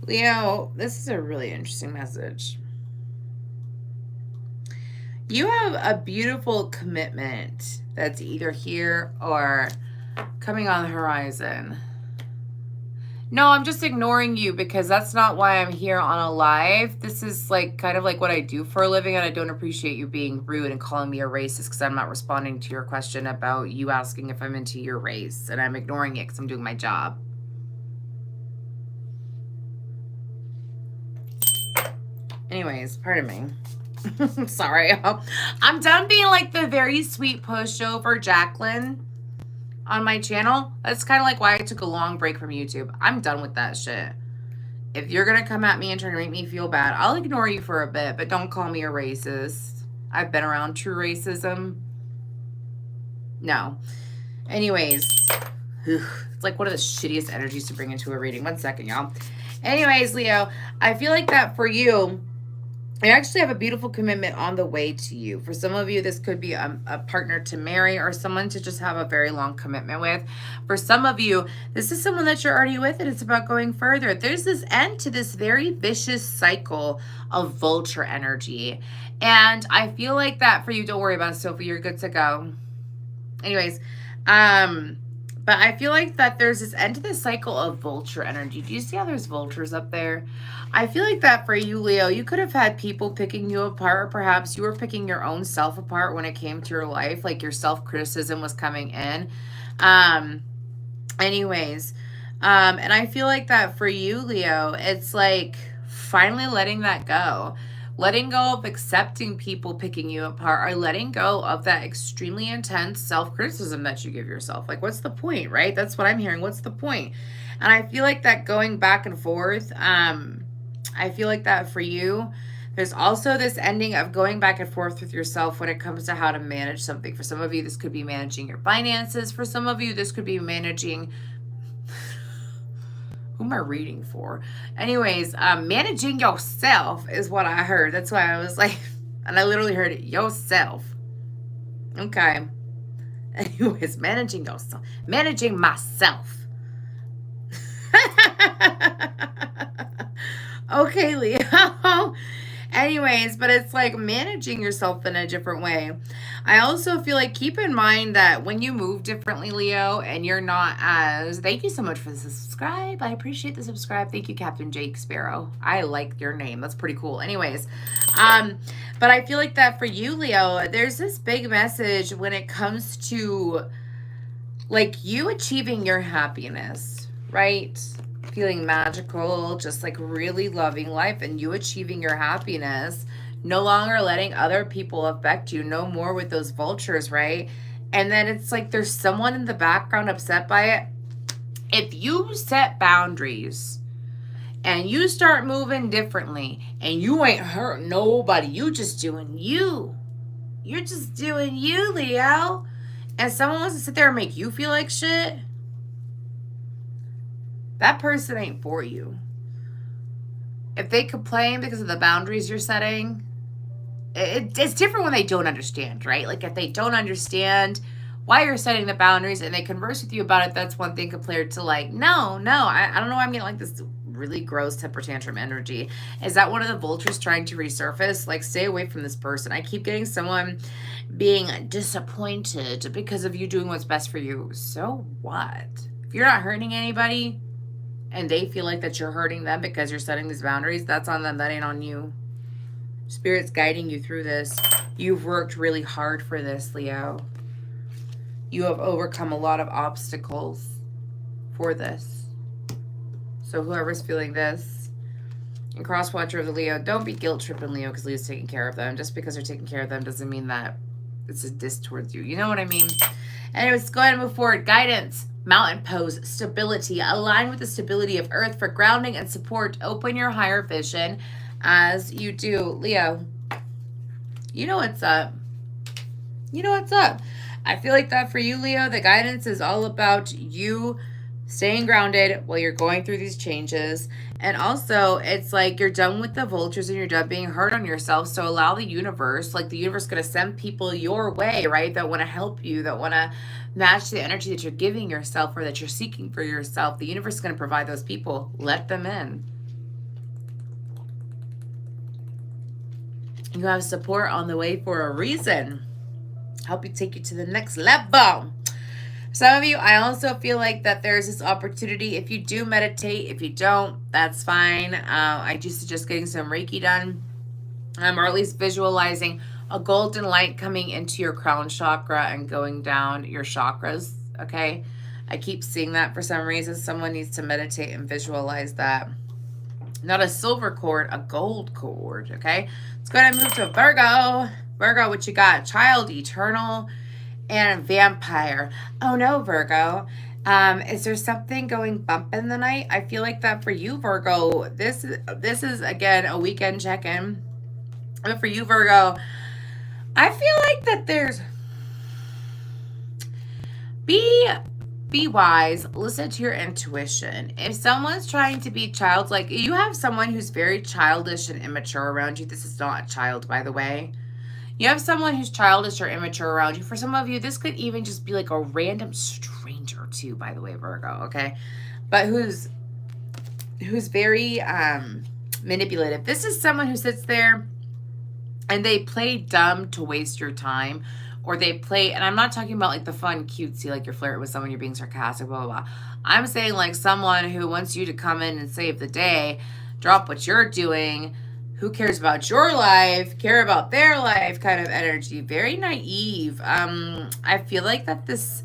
Leo, this is a really interesting message. You have a beautiful commitment that's either here or coming on the horizon. No, I'm just ignoring you because that's not why I'm here on a live. This is like kind of like what I do for a living, and I don't appreciate you being rude and calling me a racist because I'm not responding to your question about you asking if I'm into your race, and I'm ignoring it because I'm doing my job. Anyways, pardon me. Sorry. I'm done being like the very sweet pushover Jaclyn on my channel. That's kind of like why I took a long break from YouTube. I'm done with that shit. If you're gonna come at me and try to make me feel bad, I'll ignore you for a bit, but don't call me a racist. I've been around true racism. No. Anyways, it's like one of the shittiest energies to bring into a reading. 1 second, y'all. Anyways, Leo, I feel like that for you, I actually have a beautiful commitment on the way to you. For some of you, this could be a partner to marry or someone to just have a very long commitment with. For some of you, this is someone that you're already with and it's about going further. There's this end to this very vicious cycle of vulture energy. And I feel like that for you, don't worry about it, Sophie, you're good to go. Anyways, but I feel like that there's this end to this cycle of vulture energy. Do you see how there's vultures up there? I feel like that for you, Leo, you could have had people picking you apart. Or perhaps you were picking your own self apart when it came to your life. Like your self-criticism was coming in. Anyways, and I feel like that for you, Leo, it's like finally letting that go. Letting go of accepting people picking you apart, or letting go of that extremely intense self-criticism that you give yourself. Like, what's the point, right? That's what I'm hearing. What's the point? And I feel like that going back and forth, I feel like that for you, there's also this ending of going back and forth with yourself when it comes to how to manage something. For some of you, this could be managing your finances. For some of you, this could be managing... Who am I reading for? Anyways, managing yourself is what I heard. That's why I was like, and I literally heard it, yourself. Okay. Anyways, managing yourself. Managing myself. Okay, Leo. Anyways, but it's like managing yourself in a different way. I also feel like keep in mind that when you move differently, Leo, and you're not as... Thank you so much for the subscribe. I appreciate the subscribe. Thank you, Captain Jake Sparrow. I like your name. That's pretty cool. Anyways, but I feel like that for you, Leo, there's this big message when it comes to like you achieving your happiness, right? Feeling magical, just like really loving life, and you achieving your happiness, no longer letting other people affect you, no more with those vultures, right? And then it's like there's someone in the background upset by it. If you set boundaries and you start moving differently and you ain't hurt nobody, you just doing you. You're just doing you, Leo. and someone wants to sit there and make you feel like shit, that person ain't for you. If they complain because of the boundaries you're setting, it's different when they don't understand, right? Like if they don't understand why you're setting the boundaries and they converse with you about it, that's one thing compared to like, no, I don't know why I'm getting like this really gross temper tantrum energy. Is that one of the vultures trying to resurface? Like, stay away from this person. I keep getting someone being disappointed because of you doing what's best for you. So what? If you're not hurting anybody and they feel like that you're hurting them because you're setting these boundaries, that's on them. That ain't on you. Spirit's guiding you through this. You've worked really hard for this, Leo. You have overcome a lot of obstacles for this. So whoever's feeling this, and cross-watcher of the Leo, don't be guilt-tripping Leo because Leo's taking care of them. Just because they're taking care of them doesn't mean that it's a diss towards you. You know what I mean? Anyways, go ahead and move forward. Guidance, mountain pose, stability. Align with the stability of Earth for grounding and support. Open your higher vision as you do. Leo, you know what's up. You know what's up. I feel like that for you, Leo, the guidance is all about you staying grounded while you're going through these changes. And also, it's like you're done with the vultures and you're done being hard on yourself. So allow the universe, like the universe is going to send people your way, right? That want to help you, that want to match the energy that you're giving yourself or that you're seeking for yourself. The universe is going to provide those people. Let them in. You have support on the way for a reason. Help you take you to the next level. Some of you, I also feel like that there's this opportunity. If you do meditate, if you don't, that's fine. I do suggest getting some Reiki done, or at least visualizing a golden light coming into your crown chakra and going down your chakras, okay? I keep seeing that for some reason. Someone needs to meditate and visualize that. Not a silver cord, a gold cord, okay? Let's go ahead and move to Virgo. Virgo, what you got? Child, eternal, and vampire. Oh no, Virgo. Is there something going bump in the night? I feel like that for you, Virgo. This is again a weekend check-in. But for you, Virgo, I feel like that there's be wise, listen to your intuition. If someone's trying to be childlike, you have someone who's very childish and immature around you. This is not a child, by the way. You have someone who's childish or immature around you. For some of you, this could even just be like a random stranger too, by the way, Virgo, okay? But who's very manipulative. This is someone who sits there and they play dumb to waste your time, or they play, and I'm not talking about like the fun, cutesy, like you're flirting with someone, you're being sarcastic, blah, blah, blah. I'm saying like someone who wants you to come in and save the day, drop what you're doing, who cares about your life, care about their life kind of energy. Very naive. I feel like that this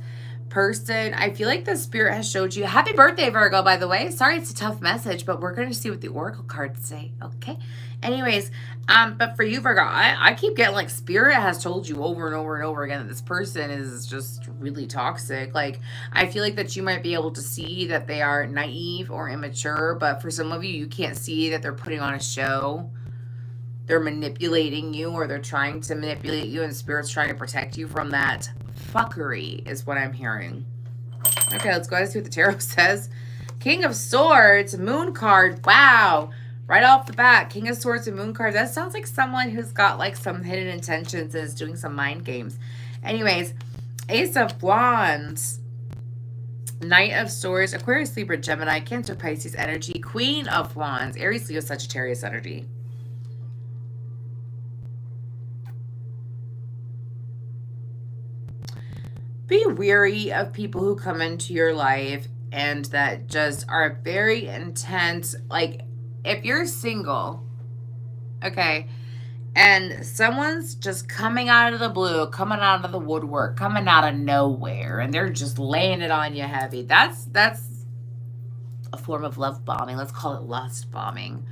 person, I feel like the spirit has showed you. Happy birthday, Virgo, by the way. Sorry it's a tough message, but we're going to see what the oracle cards say, okay? Anyways, but for you, Virgo, I keep getting like spirit has told you over and over and over again that this person is just really toxic. Like, I feel like that you might be able to see that they are naive or immature, but for some of you, you can't see that they're putting on a show. They're manipulating you, or they're trying to manipulate you, and spirit's trying to protect you from that fuckery is what I'm hearing. Okay, let's go ahead and see what the tarot says. King of Swords, Moon card. Wow. Right off the bat, King of Swords and Moon card. That sounds like someone who's got like some hidden intentions and is doing some mind games. Anyways, Ace of Wands, Knight of Swords, Aquarius, Libra, Gemini, Cancer, Pisces energy, Queen of Wands, Aries, Leo, Sagittarius energy. Be wary of people who come into your life and that just are very intense. Like, if you're single, okay, and someone's just coming out of the blue, coming out of the woodwork, coming out of nowhere, and they're just laying it on you heavy, that's a form of love bombing. Let's call it lust bombing.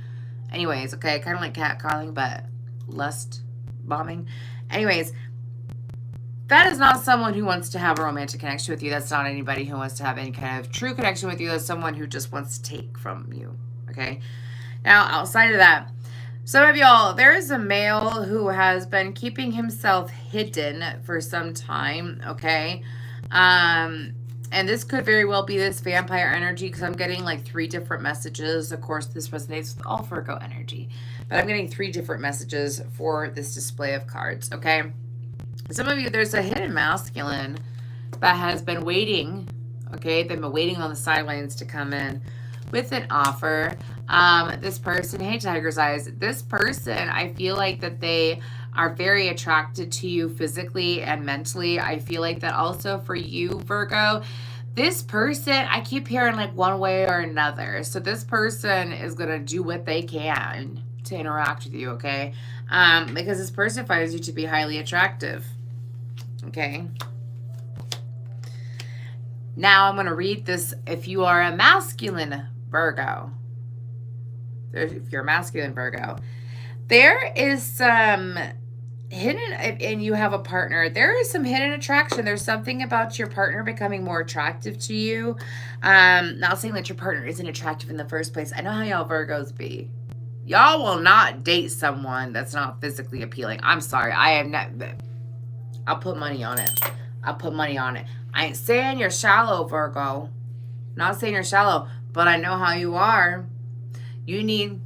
Anyways, okay, kind of like catcalling, but lust bombing. Anyways, that is not someone who wants to have a romantic connection with you. That's not anybody who wants to have any kind of true connection with you. That's someone who just wants to take from you, okay? Now, outside of that, Some of y'all, there is a male who has been keeping himself hidden for some time, okay? And this could very well be this vampire energy because I'm getting like 3 different messages. Of course, this resonates with all Virgo energy, but I'm getting 3 different messages for this display of cards, okay? Some of you, there's a hidden masculine that has been waiting, okay? They've been waiting on the sidelines to come in with an offer. This person, hey, Tiger's Eyes, this person, I feel like that they are very attracted to you physically and mentally. I feel like that also for you, Virgo, this person, I keep hearing like one way or another. So this person is going to do what they can to interact with you, okay? Because this person finds you to be highly attractive, okay? Now I'm going to read this. If you are a masculine Virgo, if you're a masculine Virgo, there is some hidden, and you have a partner, there is some hidden attraction. There's something about your partner becoming more attractive to you. Not saying that your partner isn't attractive in the first place. I know how y'all Virgos be. Y'all will not date someone that's not physically appealing. I'm sorry. I have not. I'll put money on it. I'll put money on it. I ain't saying you're shallow, Virgo. Not saying you're shallow, but I know how you are. You need,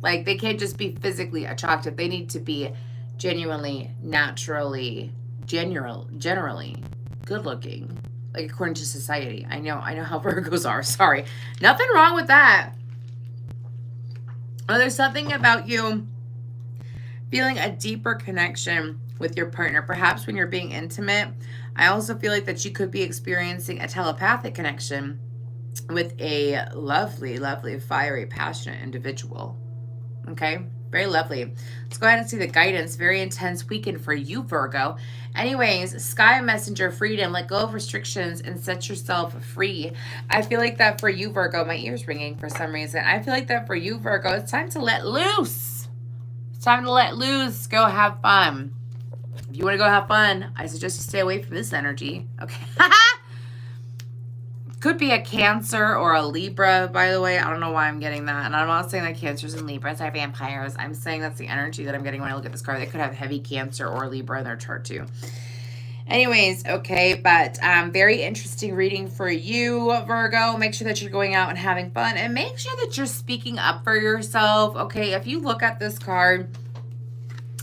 like, they can't just be physically attractive. They need to be genuinely, naturally, generally good looking, like according to society. I know how Virgos are. Sorry. Nothing wrong with that. Oh, there's something about you feeling a deeper connection with your partner, perhaps when you're being intimate. I also feel like that you could be experiencing a telepathic connection with a lovely, lovely, fiery, passionate individual. Okay, very lovely. Let's go ahead and see the guidance. Very intense weekend for you, Virgo. Anyways, Sky Messenger, freedom, let go of restrictions and set yourself free. I feel like that for you, Virgo. My ear's ringing for some reason. I feel like that for you, Virgo. It's time to let loose. It's time to let loose. Go have fun. If you want to go have fun, I suggest you stay away from this energy. Okay. Could be a Cancer or a Libra, by the way. I don't know why I'm getting that. And I'm not saying that Cancers and Libras are vampires. I'm saying that's the energy that I'm getting when I look at this card. They could have heavy Cancer or Libra in their chart too. Anyways, okay, but very interesting reading for you, Virgo. Make sure that you're going out and having fun. And make sure that you're speaking up for yourself, okay? If you look at this card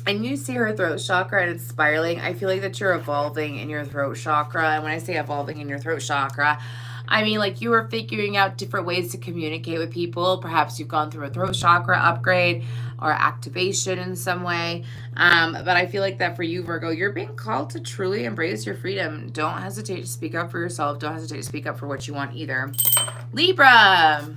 and you see her throat chakra and it's spiraling, I feel like that you're evolving in your throat chakra. And when I say evolving in your throat chakra, I mean, like, you are figuring out different ways to communicate with people. Perhaps you've gone through a throat chakra upgrade or activation in some way. But I feel like that for you, Virgo, you're being called to truly embrace your freedom. Don't hesitate to speak up for yourself. Don't hesitate to speak up for what you want either. Libra.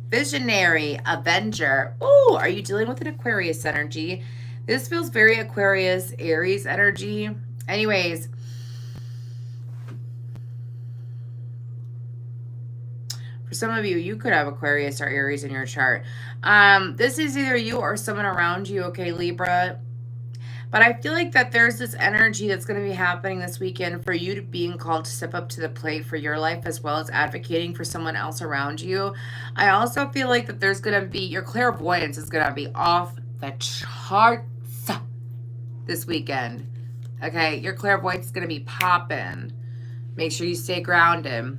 Visionary, Avenger. Ooh, are you dealing with an Aquarius energy? This feels very Aquarius, Aries energy. Anyways, for some of you, you could have Aquarius or Aries in your chart. This is either you or someone around you, okay, Libra? But I feel like that there's this energy that's going to be happening this weekend for you to being called to step up to the plate for your life as well as advocating for someone else around you. I also feel like that there's going to be, your clairvoyance is going to be off the charts this weekend. Okay, your clairvoyance is going to be popping. Make sure you stay grounded.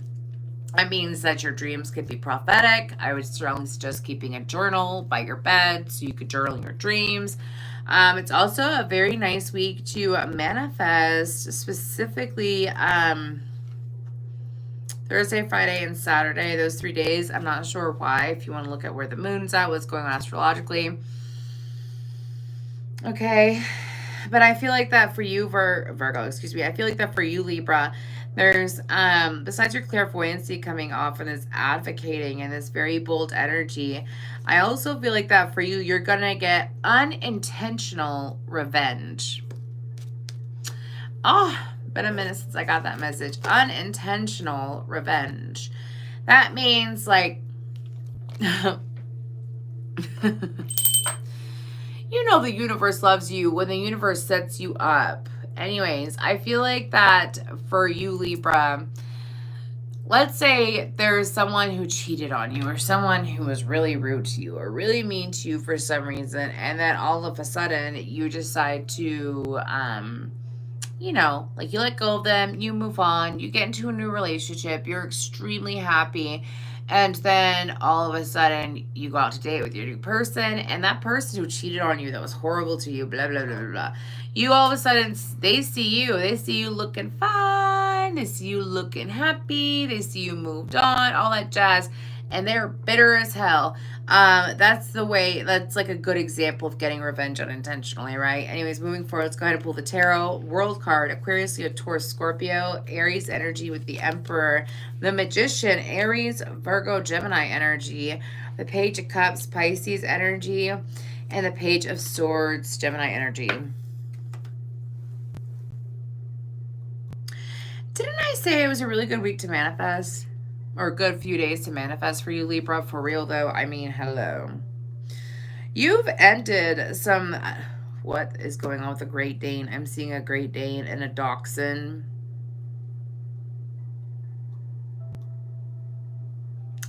That means that your dreams could be prophetic. I would strongly suggest keeping a journal by your bed so you could journal your dreams. It's also a very nice week to manifest, specifically Thursday, Friday, and Saturday, those 3 days. I'm not sure why. If you want to look at where the moon's at, what's going on astrologically. Okay. But I feel like that for you, Virgo, excuse me. I feel like that for you, Libra, there's, besides your clairvoyancy coming off and this advocating and this very bold energy, I also feel like that for you, you're going to get unintentional revenge. Oh, been a minute since I got that message. Unintentional revenge. That means, like, you know the universe loves you when the universe sets you up. Anyways, I feel like that for you, Libra, let's say there's someone who cheated on you, or someone who was really rude to you or really mean to you for some reason, and then all of a sudden you decide to you know, like you let go of them, you move on, you get into a new relationship, you're extremely happy, and then all of a sudden you go out to date with your new person, and that person who cheated on you, that was horrible to you, blah blah blah blah blah, you all of a sudden, they see you looking fine, they see you looking happy, they see you moved on, all that jazz, and they're bitter as hell. That's the way, that's like a good example of getting revenge unintentionally, right? Anyways, moving forward, let's go ahead and pull the tarot. World card, Aquarius, Leo, Taurus, Scorpio, Aries energy with the Emperor, the Magician, Aries, Virgo, Gemini energy, the Page of Cups, Pisces energy, and the Page of Swords, Gemini energy. Didn't I say it was a really good week to manifest? Or a good few days to manifest for you, Libra? For real, though, I mean, hello. You've ended some... What is going on with a Great Dane? I'm seeing a Great Dane and a Dachshund.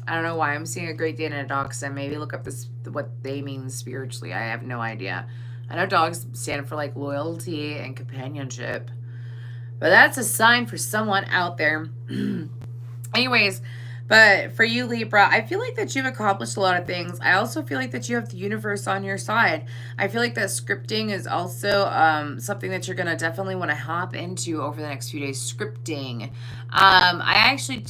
I don't know why I'm seeing a Great Dane and a Dachshund. Maybe look up this, what they mean spiritually. I have no idea. I know dogs stand for, like, loyalty and companionship. But that's a sign for someone out there. Anyways, but for you, Libra, I feel like that you've accomplished a lot of things. I also feel like that you have the universe on your side. I feel like that scripting is also something that you're going to definitely want to hop into over the next few days. Scripting. I actually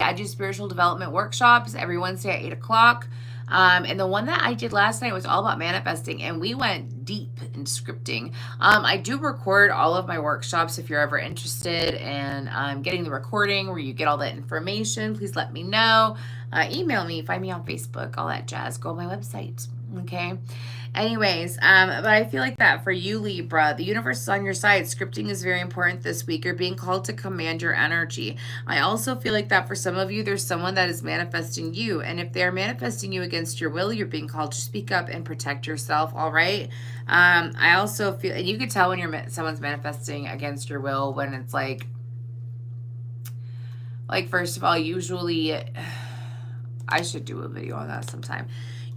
I do spiritual development workshops every Wednesday at 8 o'clock. And the one that I did last night was all about manifesting, and we went deep in scripting. I do record all of my workshops. If you're ever interested in getting the recording where you get all that information, please let me know. Email me, find me on Facebook, all that jazz. Go on my website. Okay. Anyways, but I feel like that for you, Libra, the universe is on your side. Scripting is very important this week. You're being called to command your energy. I also feel like that for some of you, there's someone that is manifesting you. And if they're manifesting you against your will, you're being called to speak up and protect yourself. All right. I also feel, and you can tell when someone's manifesting against your will, when it's like, first of all, usually, I should do a video on that sometime.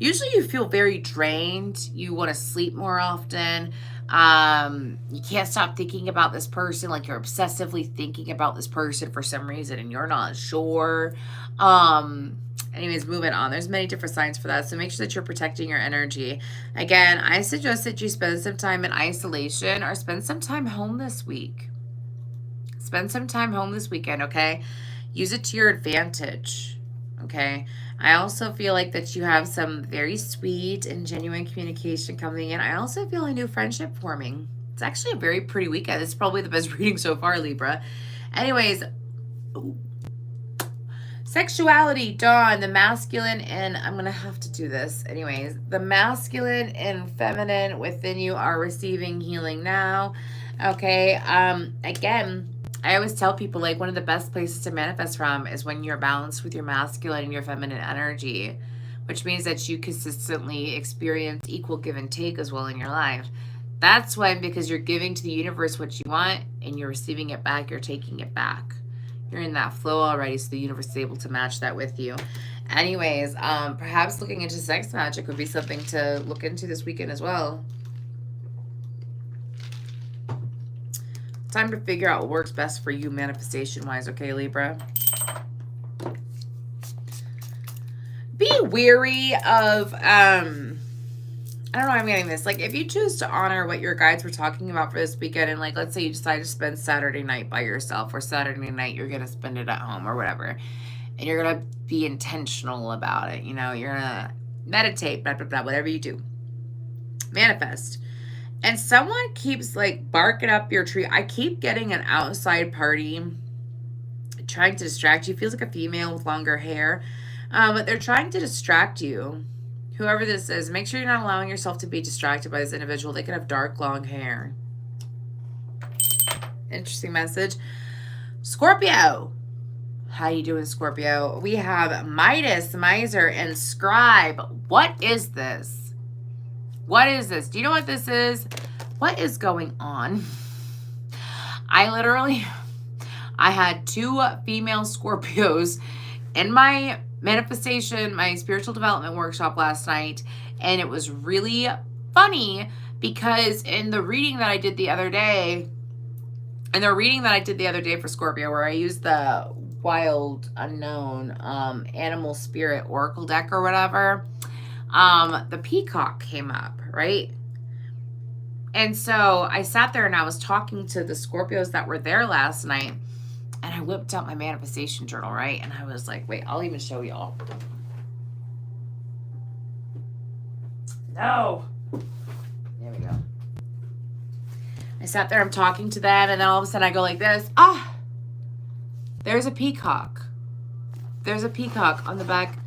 Usually you feel very drained. You want to sleep more often. You can't stop thinking about this person. Like you're obsessively thinking about this person for some reason and you're not sure. Anyways, moving on. There's many different signs for that. So make sure that you're protecting your energy. Again, I suggest that you spend some time in isolation or spend some time home this week. Spend some time home this weekend, okay? Use it to your advantage, okay? I also feel like that you have some very sweet and genuine communication coming in. I also feel a new friendship forming. It's actually a very pretty weekend. It's probably the best reading so far, Libra. Anyways, sexuality, dawn, the masculine, and I'm going to have to do this. Anyways, the masculine and feminine within you are receiving healing now. Okay, again, I always tell people, like, one of the best places to manifest from is when you're balanced with your masculine and your feminine energy, which means that you consistently experience equal give and take as well in your life. That's when, because you're giving to the universe what you want and you're receiving it back, you're taking it back. You're in that flow already, so the universe is able to match that with you. Anyways, perhaps looking into sex magic would be something to look into this weekend as well. Time to figure out what works best for you manifestation-wise, okay, Libra? Be wary of, I don't know why I'm getting this. Like, if you choose to honor what your guides were talking about for this weekend, and, like, let's say you decide to spend Saturday night by yourself, or Saturday night you're going to spend it at home, or whatever, and you're going to be intentional about it, you know, you're going to meditate, blah, blah, blah, whatever you do. Manifest. And someone keeps, like, barking up your tree. I keep getting an outside party trying to distract you. Feels like a female with longer hair. But they're trying to distract you. Whoever this is, make sure you're not allowing yourself to be distracted by this individual. They could have dark, long hair. Interesting message. Scorpio. How you doing, Scorpio? We have Midas, Miser, and Scribe. What is this? What is this? Do you know what this is? What is going on? I I had 2 female Scorpios in my manifestation, my spiritual development workshop last night. And it was really funny because in the reading that I did the other day, for Scorpio, where I used the Wild Unknown Animal Spirit Oracle deck or whatever, the peacock came up, right? And so I sat there and I was talking to the Scorpios that were there last night, and I whipped out my manifestation journal, right? And I was like, wait, I'll even show y'all. No. There we go. I sat there, I'm talking to them, and then all of a sudden I go like this. Ah, there's a peacock. There's a peacock on the back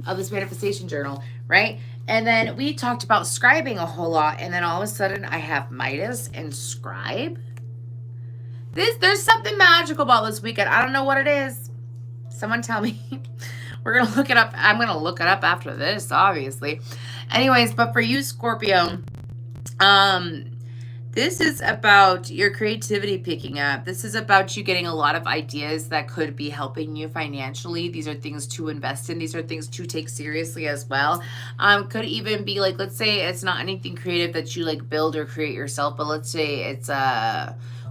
of this manifestation journal, right? And then we talked about scribing a whole lot, and then all of a sudden I have Midas and scribe. There's something magical about this weekend. I don't know what it is. Someone tell me. We're going to look it up. I'm going to look it up after this, obviously. Anyways, but for you, Scorpio, this is about your creativity picking up. This is about you getting a lot of ideas that could be helping you financially. These are things to invest in. These are things to take seriously as well. Could even be like, let's say it's not anything creative that you like build or create yourself, but let's say it's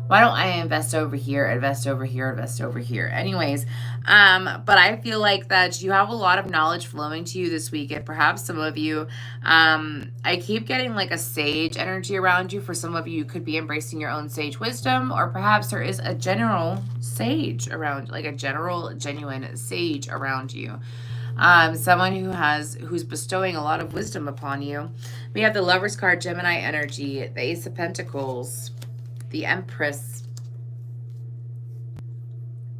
why don't I invest over here, invest over here, invest over here? Anyways, but I feel like that you have a lot of knowledge flowing to you this week. And perhaps some of you, I keep getting like a sage energy around you. For some of you, you could be embracing your own sage wisdom, or perhaps there is a general sage around, like a general, genuine sage around you. Someone who's bestowing a lot of wisdom upon you. We have the Lover's card, Gemini energy, the Ace of Pentacles, the Empress.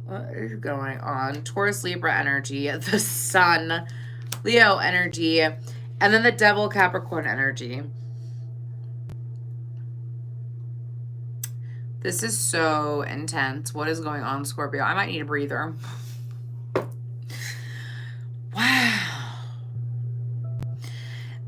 What is going on? Taurus, Libra energy, the Sun, Leo energy, and then the Devil, Capricorn energy. This is so intense. What is going on, Scorpio? I might need a breather. Wow.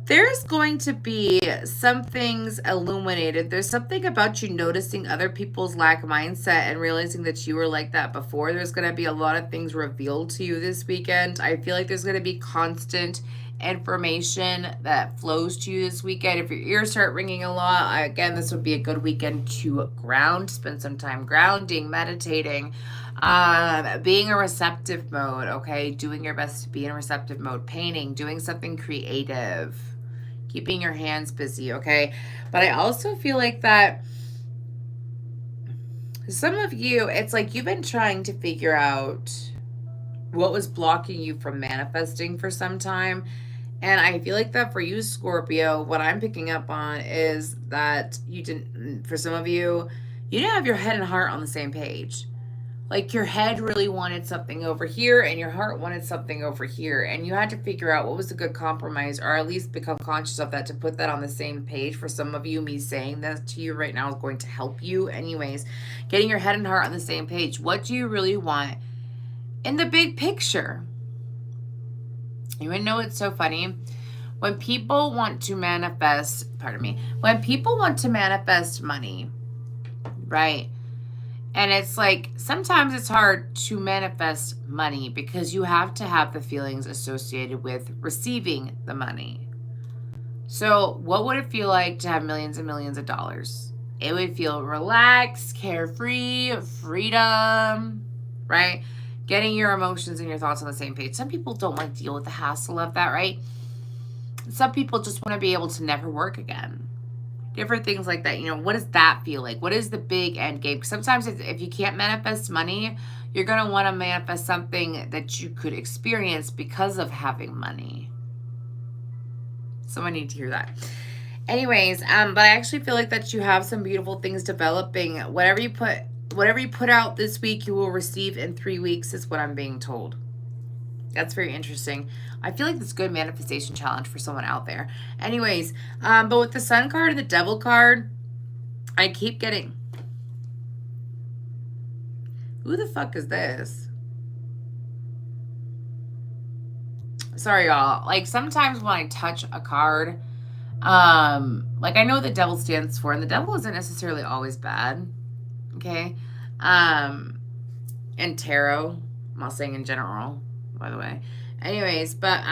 There's going to be some things illuminated. There's something about you noticing other people's lack mindset and realizing that you were like that before. There's going to be a lot of things revealed to you this weekend. I feel like there's going to be constant information that flows to you this weekend. If your ears start ringing a lot, again, this would be a good weekend to ground, spend some time grounding, meditating, being a receptive mode, okay? Doing your best to be in a receptive mode, painting, doing something creative, keeping your hands busy, okay? But I also feel like that some of you, it's like you've been trying to figure out what was blocking you from manifesting for some time. And I feel like that for you, Scorpio, what I'm picking up on is that you didn't, for some of you, you didn't have your head and heart on the same page. Like your head really wanted something over here and your heart wanted something over here. And you had to figure out what was a good compromise, or at least become conscious of that to put that on the same page. For some of you, me saying that to you right now is going to help you. Anyways, getting your head and heart on the same page. What do you really want in the big picture? You would know it's so funny. When people want to manifest, when people want to manifest money, right? And it's like, sometimes it's hard to manifest money because you have to have the feelings associated with receiving the money. So what would it feel like to have millions and millions of dollars? It would feel relaxed, carefree, freedom, right? Getting your emotions and your thoughts on the same page. Some people don't want to deal with the hassle of that, right? Some people just want to be able to never work again. Different things like that. You know, what does that feel like? What is the big end game? Sometimes if you can't manifest money, you're going to want to manifest something that you could experience because of having money. Someone need to hear that. Anyways, but I actually feel like that you have some beautiful things developing. Whatever you put out this week, you will receive in 3 weeks is what I'm being told. That's very interesting. I feel like this is a good manifestation challenge for someone out there. Anyways, but with the Sun card and the Devil card, I keep getting... Who the fuck is this? Sorry, y'all. Like, sometimes when I touch a card, like, I know what the Devil stands for, and the Devil isn't necessarily always bad. Okay? and tarot. I'm not saying in general, by the way. Anyways, but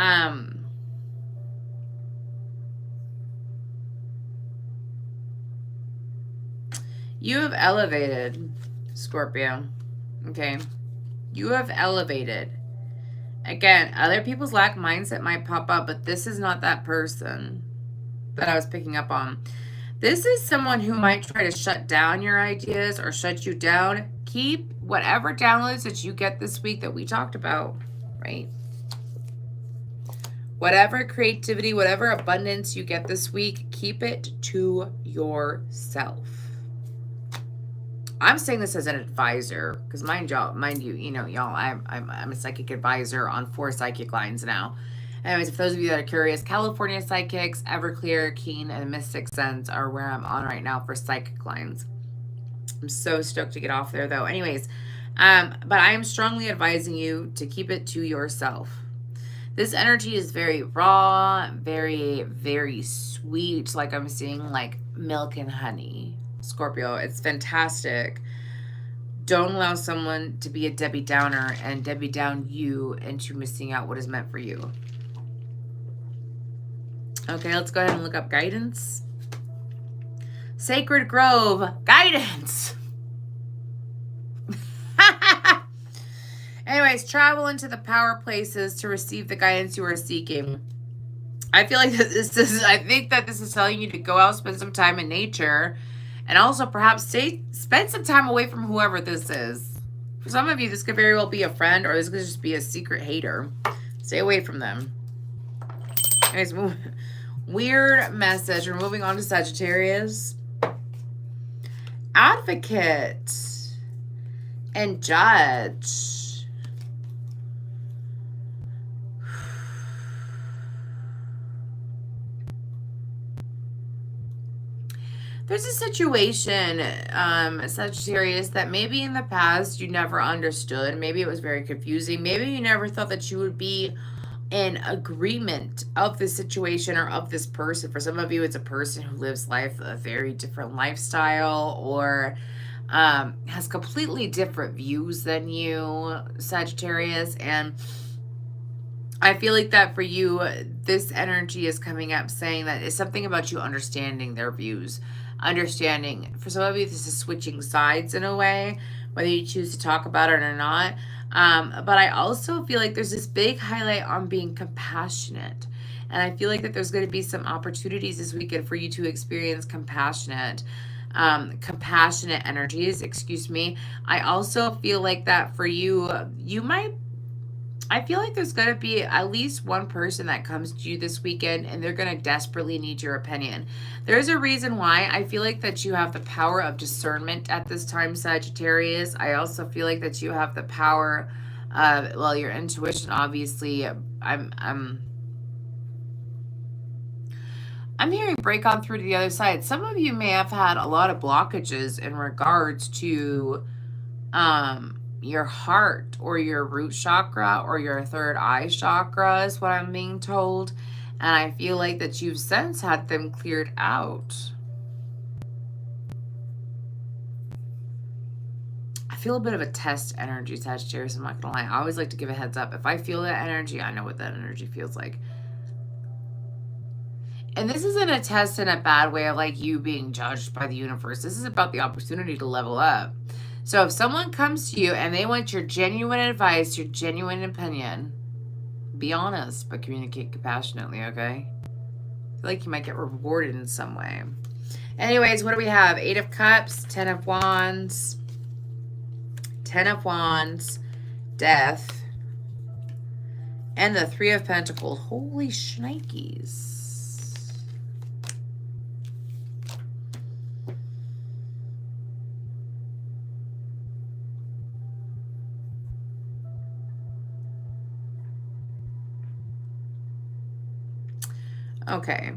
you have elevated, Scorpio. Okay. You have elevated. Again, other people's lack mindset might pop up, but this is not that person that I was picking up on. This is someone who might try to shut down your ideas or shut you down. Keep whatever downloads that you get this week that we talked about, right? Whatever creativity, whatever abundance you get this week, keep it to yourself. I'm saying this as an advisor, because mind you, y'all, I'm a psychic advisor on 4 psychic lines now. Anyways, for those of you that are curious, California Psychics, Everclear, Keen, and Mystic Sense are where I'm on right now for psychic lines. I'm so stoked to get off there, though. Anyways, but I am strongly advising you to keep it to yourself. This energy is very raw, very, very sweet. Like I'm seeing like milk and honey. Scorpio, it's fantastic. Don't allow someone to be a Debbie Downer and Debbie Down you into missing out what is meant for you. Okay, let's go ahead and look up guidance. Sacred Grove, guidance. Anyways, travel into the power places to receive the guidance you are seeking. I feel like I think that this is telling you to go out, spend some time in nature, and also perhaps spend some time away from whoever this is. For some of you, this could very well be a friend, or this could just be a secret hater. Stay away from them. Anyways, weird message. We're moving on to Sagittarius. Advocate and Judge. There's a situation, Sagittarius, that maybe in the past you never understood. Maybe it was very confusing. Maybe you never thought that you would be in agreement of the situation or of this person. For some of you, it's a person who lives life a very different lifestyle or has completely different views than you, Sagittarius. And I feel like that for you, this energy is coming up saying that it's something about you understanding their views. Understanding. For some of you, this is switching sides in a way, whether you choose to talk about it or not. But I also feel like there's this big highlight on being compassionate. And I feel like that there's going to be some opportunities this weekend for you to experience compassionate energies, excuse me. I also feel like that for you, I feel like there's going to be at least one person that comes to you this weekend and they're going to desperately need your opinion. There's a reason why. I feel like that you have the power of discernment at this time, Sagittarius. I also feel like that you have the power of, well, your intuition, obviously. I'm hearing break on through to the other side. Some of you may have had a lot of blockages in regards to your heart or your root chakra or your third eye chakra is what I'm being told. And I feel like that you've since had them cleared out. I feel a bit of a test energy, Sagittarius. I'm not going to lie. I always like to give a heads up. If I feel that energy, I know what that energy feels like. And this isn't a test in a bad way of like you being judged by the universe. This is about the opportunity to level up. So if someone comes to you and they want your genuine advice, your genuine opinion, be honest, but communicate compassionately, okay? I feel like you might get rewarded in some way. Anyways, what do we have? 8 of Cups, 10 of Wands, 10 of Wands, Death, and the 3 of Pentacles. Holy shnikes. Okay.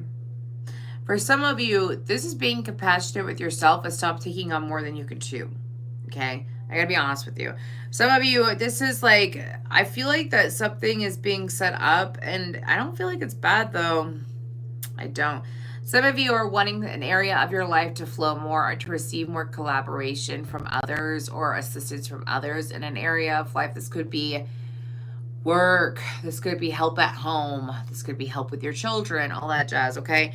For some of you, this is being compassionate with yourself and stop taking on more than you can chew. Okay? I gotta be honest with you. Some of you, this is like, I feel like that something is being set up, and I don't feel like it's bad, though. I don't. Some of you are wanting an area of your life to flow more or to receive more collaboration from others or assistance from others in an area of life. This could be work. This could be help at home. This could be help with your children, all that jazz, okay?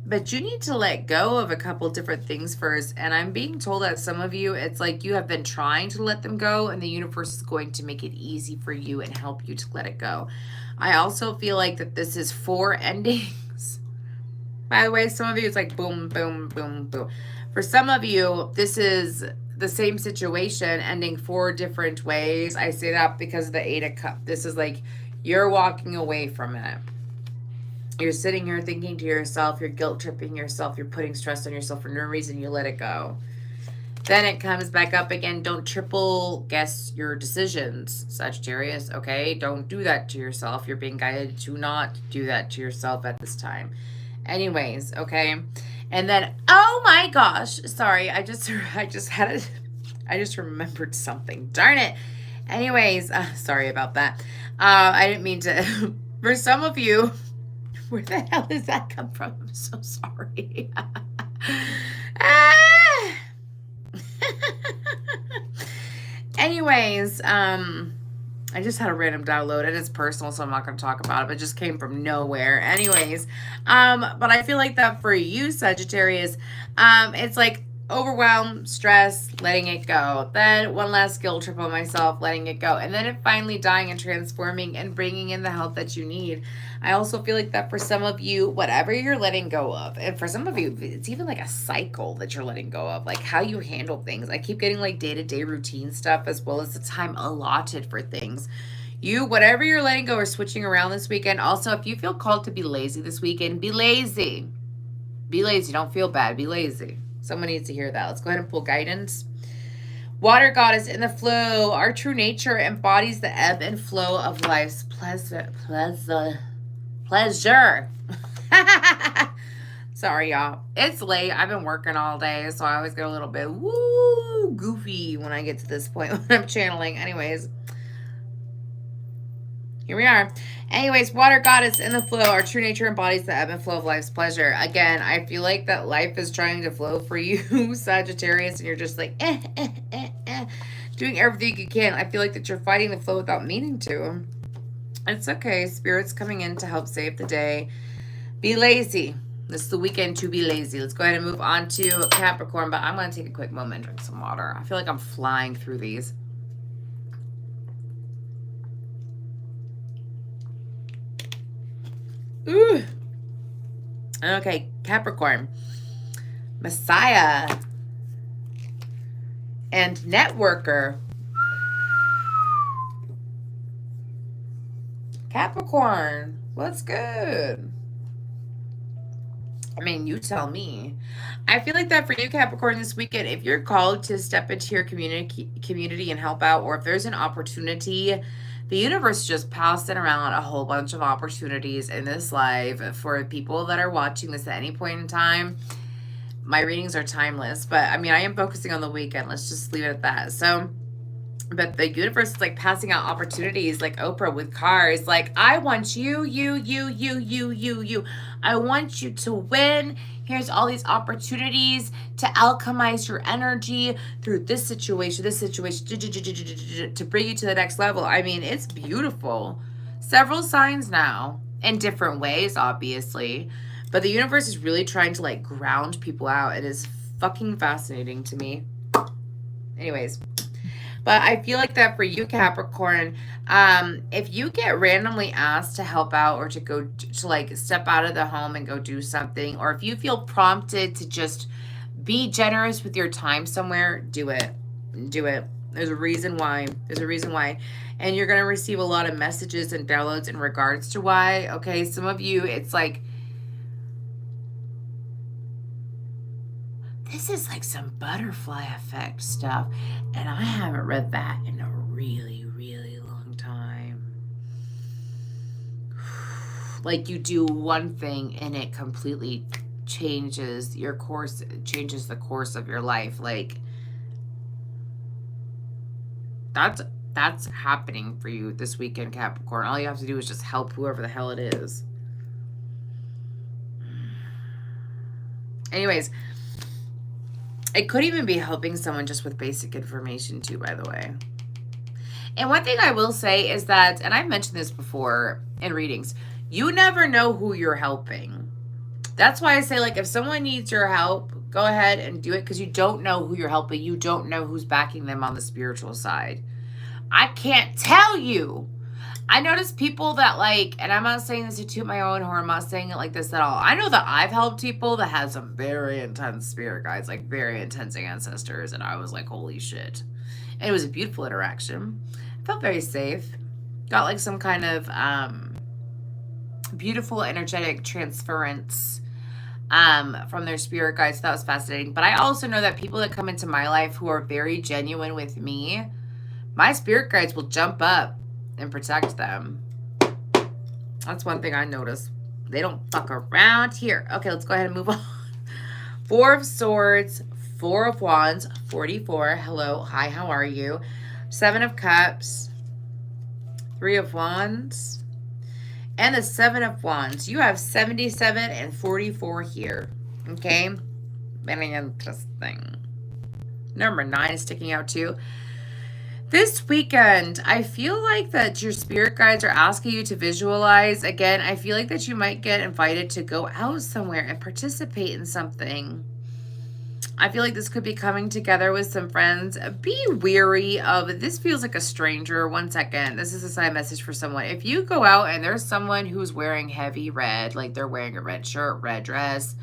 But you need to let go of a couple different things first. And I'm being told that some of you, it's like you have been trying to let them go, and the universe is going to make it easy for you and help you to let it go. I also feel like that this is 4 endings. By the way, some of you, it's like boom, boom, boom, boom. For some of you, this is the same situation ending 4 different ways. I say that because of the 8 of Cups. This is like you're walking away from it. You're sitting here thinking to yourself, you're guilt tripping yourself, you're putting stress on yourself for no reason, you let it go. Then it comes back up again. Don't triple guess your decisions, Sagittarius, okay? Don't do that to yourself. You're being guided to not do that to yourself at this time. Anyways, okay? And then, oh my gosh, sorry, I just remembered something. Darn it. Anyways, sorry about that. I didn't mean to. For some of you, where the hell does that come from? I'm so sorry. Anyways, I just had a random download and it's personal, so I'm not going to talk about it, but it just came from nowhere. Anyways, but I feel like that for you, Sagittarius, it's like overwhelm, stress, letting it go. Then one last guilt trip on myself, letting it go. And then it finally dying and transforming and bringing in the help that you need. I also feel like that for some of you, whatever you're letting go of, and for some of you, it's even like a cycle that you're letting go of, like how you handle things. I keep getting like day-to-day routine stuff as well as the time allotted for things. You, whatever you're letting go or switching around this weekend. Also, if you feel called to be lazy this weekend, be lazy. Be lazy. Don't feel bad. Be lazy. Someone needs to hear that. Let's go ahead and pull guidance. Water goddess in the flow. Our true nature embodies the ebb and flow of life's pleasure. Sorry, y'all. It's late. I've been working all day, so I always get a little bit goofy when I get to this point when I'm channeling. Anyways, here we are. Anyways, water goddess in the flow. Our true nature embodies the ebb and flow of life's pleasure. Again, I feel like that life is trying to flow for you, Sagittarius, and you're just like, doing everything you can. I feel like that you're fighting the flow without meaning to. It's okay. Spirit's coming in to help save the day. Be lazy. This is the weekend to be lazy. Let's go ahead and move on to Capricorn, but I'm going to take a quick moment and drink some water. I feel like I'm flying through these. Ooh. Okay, Capricorn. Messiah. And networker. Capricorn, what's good? I mean, you tell me. I feel like that for you, Capricorn, this weekend, if you're called to step into your community and help out, or if there's an opportunity, the universe just passing around a whole bunch of opportunities in this life for people that are watching this at any point in time. My readings are timeless, but I mean, I am focusing on the weekend. Let's just leave it at that. So, but the universe is like passing out opportunities like Oprah with cars. Like, I want you. I want you to win. Here's all these opportunities to alchemize your energy through this situation, to bring you to the next level. I mean, it's beautiful. Several signs now in different ways, obviously. But the universe is really trying to like ground people out. It is fucking fascinating to me. Anyways. But I feel like that for you, Capricorn, if you get randomly asked to help out or to go to like step out of the home and go do something, or if you feel prompted to just be generous with your time somewhere, do it. Do it. There's a reason why. There's a reason why. And you're going to receive a lot of messages and downloads in regards to why. Okay, some of you, it's like, this is like some butterfly effect stuff, and I haven't read that in a really, really long time. Like, you do one thing and it completely changes your course, changes the course of your life. Like, that's happening for you this weekend, Capricorn. All you have to do is just help whoever the hell it is. Anyways, it could even be helping someone just with basic information too, by the way. And one thing I will say is that, and I've mentioned this before in readings, you never know who you're helping. That's why I say, like, if someone needs your help, go ahead and do it, because you don't know who you're helping. You don't know who's backing them on the spiritual side. I can't tell you. I notice people that, like, and I'm not saying this to toot my own horn, I'm not saying it like this at all. I know that I've helped people that have some very intense spirit guides, like very intense ancestors, and I was like, holy shit. And it was a beautiful interaction. I felt very safe. Got like some kind of beautiful energetic transference from their spirit guides. So that was fascinating. But I also know that people that come into my life who are very genuine with me, my spirit guides will jump up and protect them. That's one thing I noticed. They don't fuck around here. Okay, let's go ahead and move on. 4 of Swords, 4 of Wands, 44. Hello, hi, how are you? 7 of Cups, 3 of Wands, and the 7 of Wands. You have 77 and 44 here. Okay? Very interesting. Number 9 is sticking out too. This weekend, I feel like that your spirit guides are asking you to visualize. Again, I feel like that you might get invited to go out somewhere and participate in something. I feel like this could be coming together with some friends. Be weary of, this feels like a stranger. 1 second. This is a side message for someone. If you go out and there's someone who's wearing heavy red, like they're wearing a red shirt, red dress,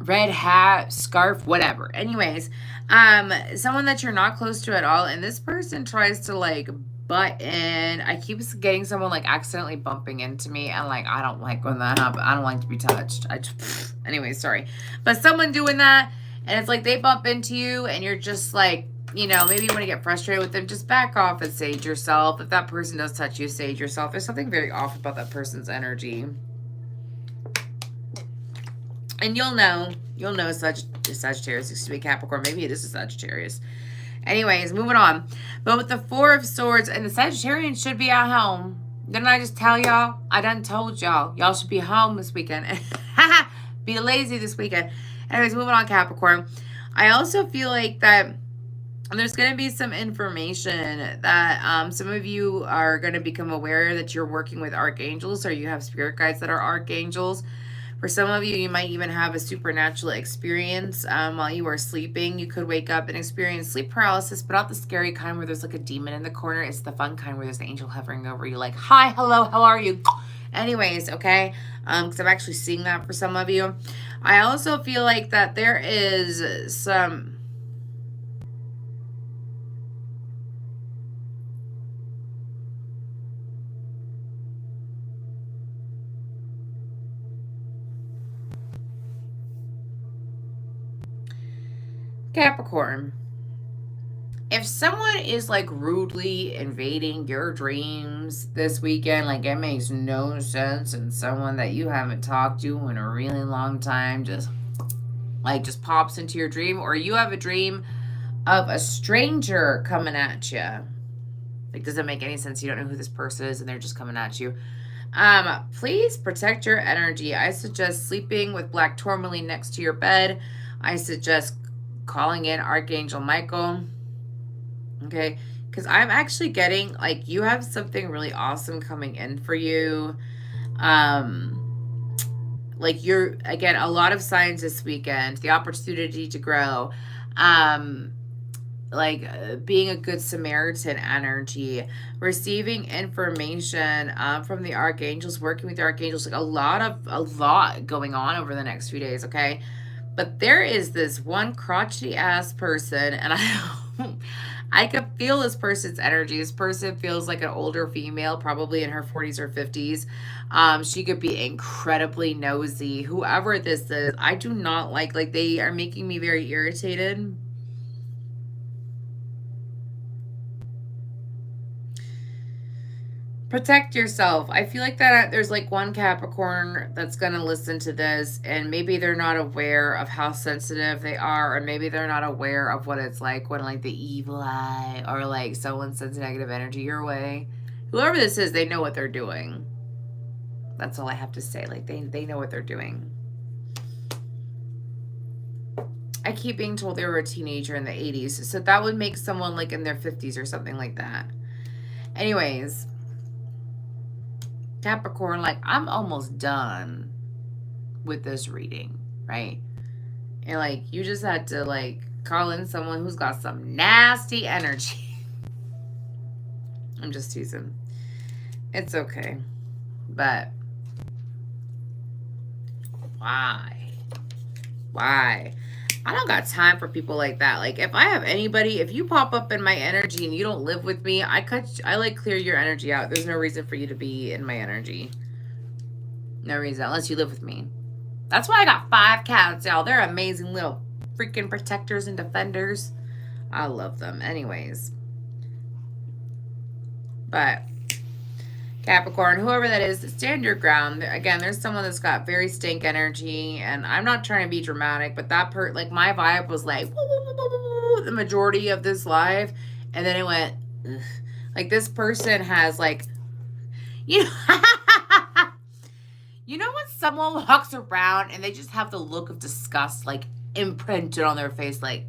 red hat, scarf, whatever. Anyways, someone that you're not close to at all, and this person tries to like butt in. I keep getting someone like accidentally bumping into me, and like I don't like when that happens. I don't like to be touched. Anyway, sorry. But someone doing that, and it's like they bump into you, and you're just like, you know, maybe you want to get frustrated with them, just back off and sage yourself. If that person does touch you, sage yourself. There's something very off about that person's energy. And you'll know Sagittarius, excuse me, Capricorn. Maybe it is a Sagittarius. Anyways, moving on. But with the 4 of Swords, and the Sagittarians should be at home. Didn't I just tell y'all? I done told y'all. Y'all should be home this weekend. Be lazy this weekend. Anyways, moving on, Capricorn. I also feel like that there's going to be some information that some of you are going to become aware that you're working with archangels, or you have spirit guides that are archangels. For some of you, you might even have a supernatural experience while you are sleeping. You could wake up and experience sleep paralysis, but not the scary kind where there's like a demon in the corner. It's the fun kind where there's an angel hovering over you like, hi, hello, how are you? Anyways, okay? Because I'm actually seeing that for some of you. I also feel like that there is some... Capricorn, if someone is like rudely invading your dreams this weekend, like it makes no sense, and someone that you haven't talked to in a really long time just pops into your dream, or you have a dream of a stranger coming at you, like doesn't make any sense, you don't know who this person is and they're just coming at you, please protect your energy. I suggest sleeping with black tourmaline next to your bed. I suggest calling in Archangel Michael, okay, because I'm actually getting like you have something really awesome coming in for you. Like you're, again, a lot of signs this weekend, the opportunity to grow, being a good Samaritan energy, receiving information from the archangels, working with the archangels, like a lot going on over the next few days, okay? But there is this one crotchety ass person, and I could feel this person's energy. This person feels like an older female, probably in her 40s or 50s. She could be incredibly nosy. Whoever this is, I do not like they are making me very irritated. Protect yourself. I feel like that there's like one Capricorn that's going to listen to this, and maybe they're not aware of how sensitive they are, or maybe they're not aware of what it's like when like the evil eye or like someone sends negative energy your way. Whoever this is, they know what they're doing. That's all I have to say. Like, they know what they're doing. I keep being told they were a teenager in the 80s. So that would make someone like in their 50s or something like that. Anyways, Capricorn, like, I'm almost done with this reading, right? And like, you just had to like call in someone who's got some nasty energy. I'm just teasing. It's okay. But why? I don't got time for people like that. Like, if I have anybody, if you pop up in my energy and you don't live with me, I like clear your energy out. There's no reason for you to be in my energy. No reason, unless you live with me. That's why I got 5 cats, y'all. They're amazing little freaking protectors and defenders. I love them. Anyways. But Capricorn, whoever that is, stand your ground. Again, there's someone that's got very stink energy, and I'm not trying to be dramatic, but that like, my vibe was like woo, woo, woo, woo, woo, the majority of this live, and then it went ugh. Like, this person has like, you know, you know when someone walks around and they just have the look of disgust like imprinted on their face, like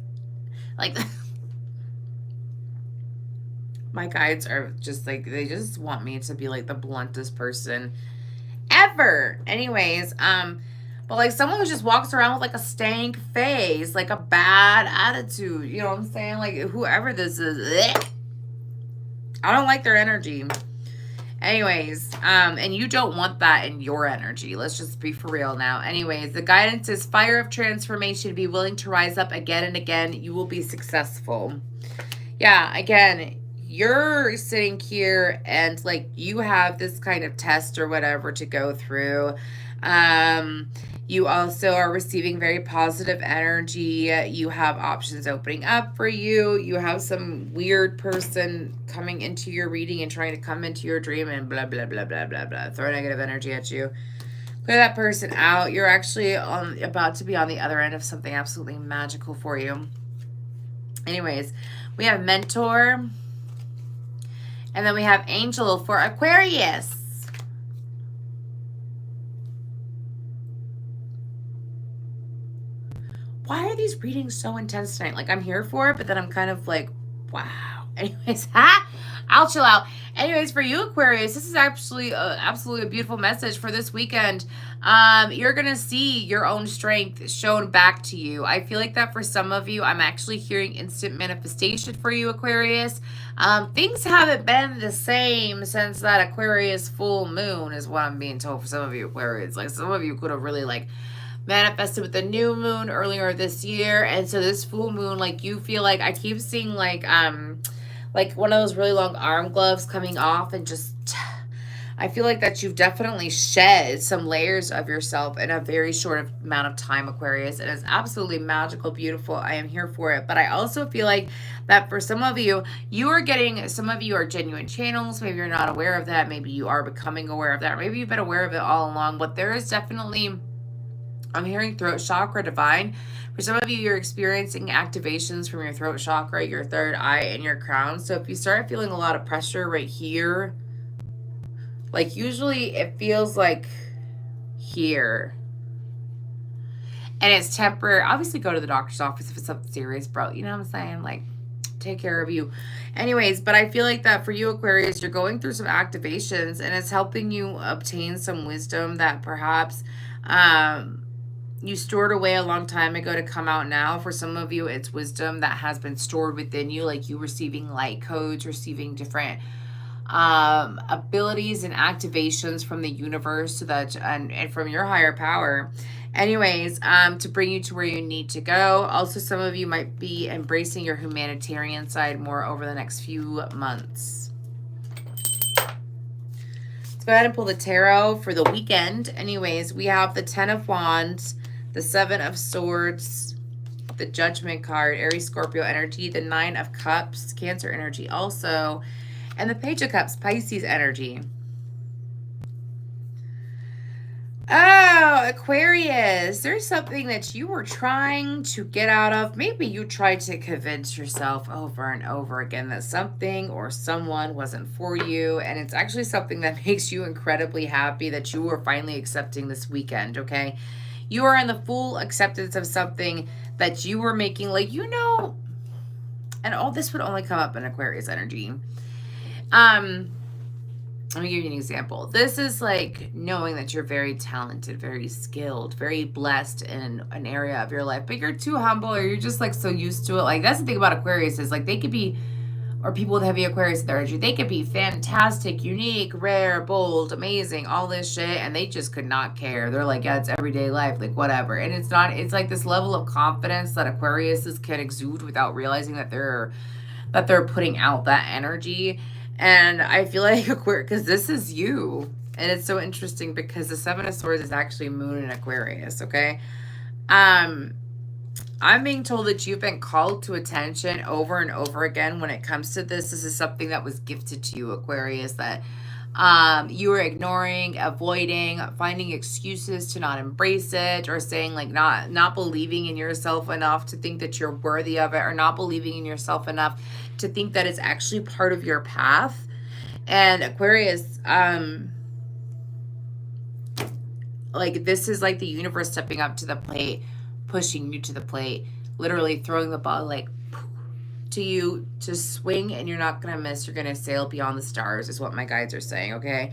my guides are just like, they just want me to be like the bluntest person ever. Anyways, but like someone who just walks around with like a stank face, like a bad attitude, you know what I'm saying? Like, whoever this is, ugh. I don't like their energy. Anyways, and you don't want that in your energy. Let's just be for real now. Anyways, the guidance is fire of transformation. Be willing to rise up again and again. You will be successful. Yeah, again, you're sitting here and like you have this kind of test or whatever to go through. You also are receiving very positive energy. You have options opening up for you. You have some weird person coming into your reading and trying to come into your dream and blah, blah, blah, blah, blah, blah. Throw negative energy at you. Clear that person out. You're actually about to be on the other end of something absolutely magical for you. Anyways, we have mentor. And then we have angel for Aquarius. Why are these readings so intense tonight? Like, I'm here for it, but then I'm kind of like, wow. Anyways, I'll chill out. Anyways, for you, Aquarius, this is actually absolutely a beautiful message for this weekend. You're going to see your own strength shown back to you. I feel like that for some of you, I'm actually hearing instant manifestation for you, Aquarius. Things haven't been the same since that Aquarius full moon is what I'm being told for some of you, Aquarius. Like, some of you could have really, like, manifested with the new moon earlier this year, and so this full moon, like, you feel like, I keep seeing like one of those really long arm gloves coming off, and just I feel like that you've definitely shed some layers of yourself in a very short amount of time, Aquarius. It is absolutely magical, beautiful. I am here for it. But I also feel like that for some of you, some of you are genuine channels. Maybe you're not aware of that. Maybe you are becoming aware of that. Maybe you've been aware of it all along. But there is definitely, I'm hearing throat chakra divine. For some of you, you're experiencing activations from your throat chakra, your third eye, and your crown. So if you start feeling a lot of pressure right here, like usually it feels like here, and it's temporary. Obviously go to the doctor's office if it's something serious, bro. You know what I'm saying? Like, take care of you. Anyways, but I feel like that for you, Aquarius, you're going through some activations, and it's helping you obtain some wisdom that perhaps you stored away a long time ago to come out now. For some of you, it's wisdom that has been stored within you, like you receiving light codes, receiving different abilities and activations from the universe, so that and from your higher power. Anyways, to bring you to where you need to go. Also, some of you might be embracing your humanitarian side more over the next few months. Let's go ahead and pull the tarot for the weekend. Anyways, we have the 10 of Wands, the 7 of Swords, the Judgment card, Aries, Scorpio energy, the 9 of Cups, Cancer energy also, and the Page of Cups, Pisces energy. about Aquarius. There's something that you were trying to get out of. Maybe you tried to convince yourself over and over again that something or someone wasn't for you. And it's actually something that makes you incredibly happy that you are finally accepting this weekend, okay? You are in the full acceptance of something that you were making, like, you know, and all this would only come up in Aquarius energy. Let me give you an example. This is like knowing that you're very talented, very skilled, very blessed in an area of your life, but you're too humble or you're just like so used to it. Like that's the thing about Aquarius is like they could be, or people with heavy Aquarius energy, they could be fantastic, unique, rare, bold, amazing, all this shit, and they just could not care. They're like, yeah, it's everyday life, like whatever. And it's not, it's like this level of confidence that Aquariuses can exude without realizing that they're putting out that energy. And I feel like Aquarius, because this is you. And it's so interesting because the Seven of Swords is actually Moon in Aquarius, okay? I'm being told that you've been called to attention over and over again when it comes to this. This is something that was gifted to you, Aquarius, that you were ignoring, avoiding, finding excuses to not embrace it, or saying like not believing in yourself enough to think that you're worthy of it, or not believing in yourself enough to think that it's actually part of your path. And Aquarius, like this is like the universe stepping up to the plate, pushing you to the plate, literally throwing the ball like to you to swing, and you're not gonna miss. You're gonna sail beyond the stars is what my guides are saying, okay?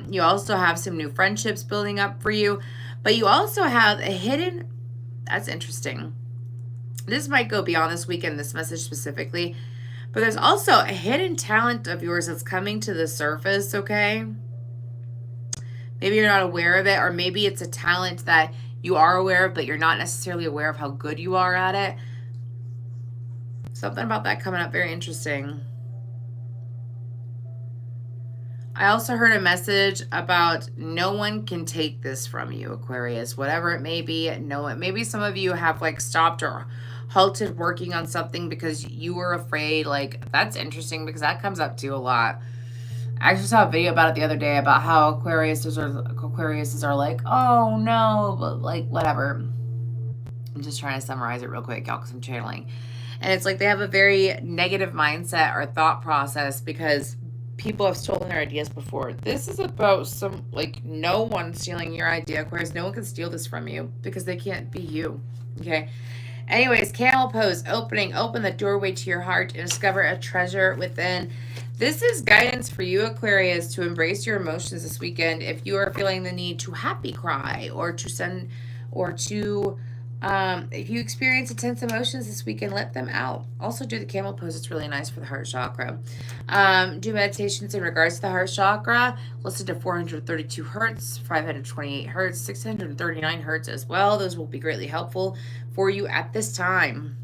You also have some new friendships building up for you, but you also have a hidden, that's interesting. This might go beyond this weekend, this message specifically, but there's also a hidden talent of yours that's coming to the surface, okay? Maybe you're not aware of it, or maybe it's a talent that you are aware of, but you're not necessarily aware of how good you are at it. Something about that coming up, very interesting. I also heard a message about no one can take this from you, Aquarius, whatever it may be. Maybe some of you have like stopped or halted working on something because you were afraid. Like that's interesting because that comes up too a lot. I actually saw a video about it the other day about how Aquariuses are like, oh no, but like whatever. I'm just trying to summarize it real quick, y'all, because I'm channeling. And it's like they have a very negative mindset or thought process because people have stolen their ideas before. This is about some, like, no one stealing your idea, Aquarius. No one can steal this from you because they can't be you, okay? Anyways, camel pose, open the doorway to your heart and discover a treasure within. This is guidance for you, Aquarius, to embrace your emotions this weekend. If you are feeling the need to happy cry or to send, or to, if you experience intense emotions this weekend, let them out. Also do the camel pose. It's really nice for the heart chakra. Do meditations in regards to the heart chakra. Listen to 432 hertz, 528 hertz, 639 hertz as well. Those will be greatly helpful for you at this time.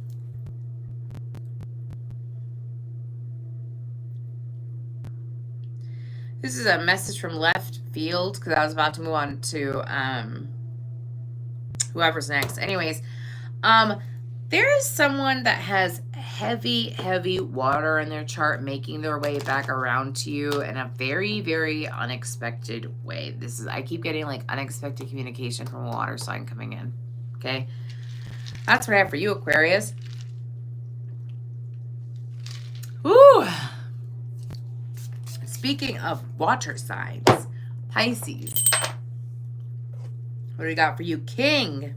This is a message from left field because I was about to move on to whoever's next. Anyways, there is someone that has heavy water in their chart making their way back around to you in a very, very unexpected way. I keep getting like unexpected communication from a water sign coming in. Okay. That's what I have for you, Aquarius. Ooh. Speaking of water signs, Pisces. What do we got for you? King.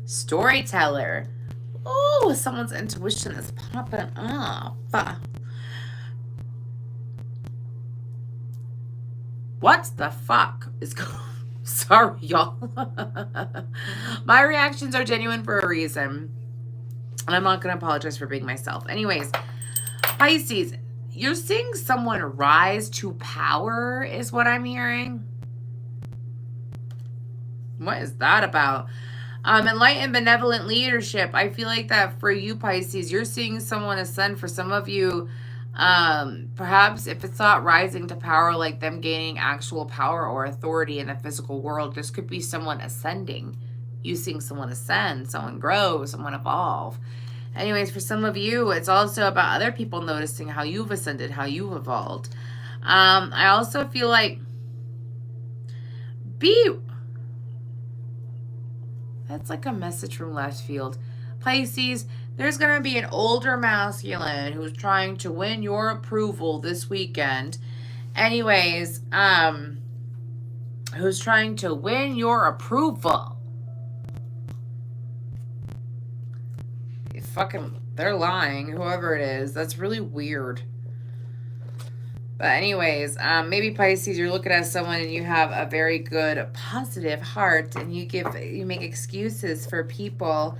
Storyteller. Oh, someone's intuition is popping up. What the fuck is going on? Sorry, y'all. My reactions are genuine for a reason. And I'm not going to apologize for being myself. Anyways, Pisces, you're seeing someone rise to power is what I'm hearing. What is that about? Enlightened benevolent leadership. I feel like that for you, Pisces, you're seeing someone ascend. For some of you, perhaps if it's not rising to power, like them gaining actual power or authority in the physical world, this could be someone ascending. You seeing someone ascend, someone grow, someone evolve. Anyways, for some of you, it's also about other people noticing how you've ascended, how you've evolved. I also feel like That's like a message from left field. Pisces, there's going to be an older masculine who's trying to win your approval this weekend. Anyways, who's trying to win your approval. They're lying, whoever it is. That's really weird. But anyways, maybe Pisces, you're looking at someone and you have a very good, positive heart, and you make excuses for people.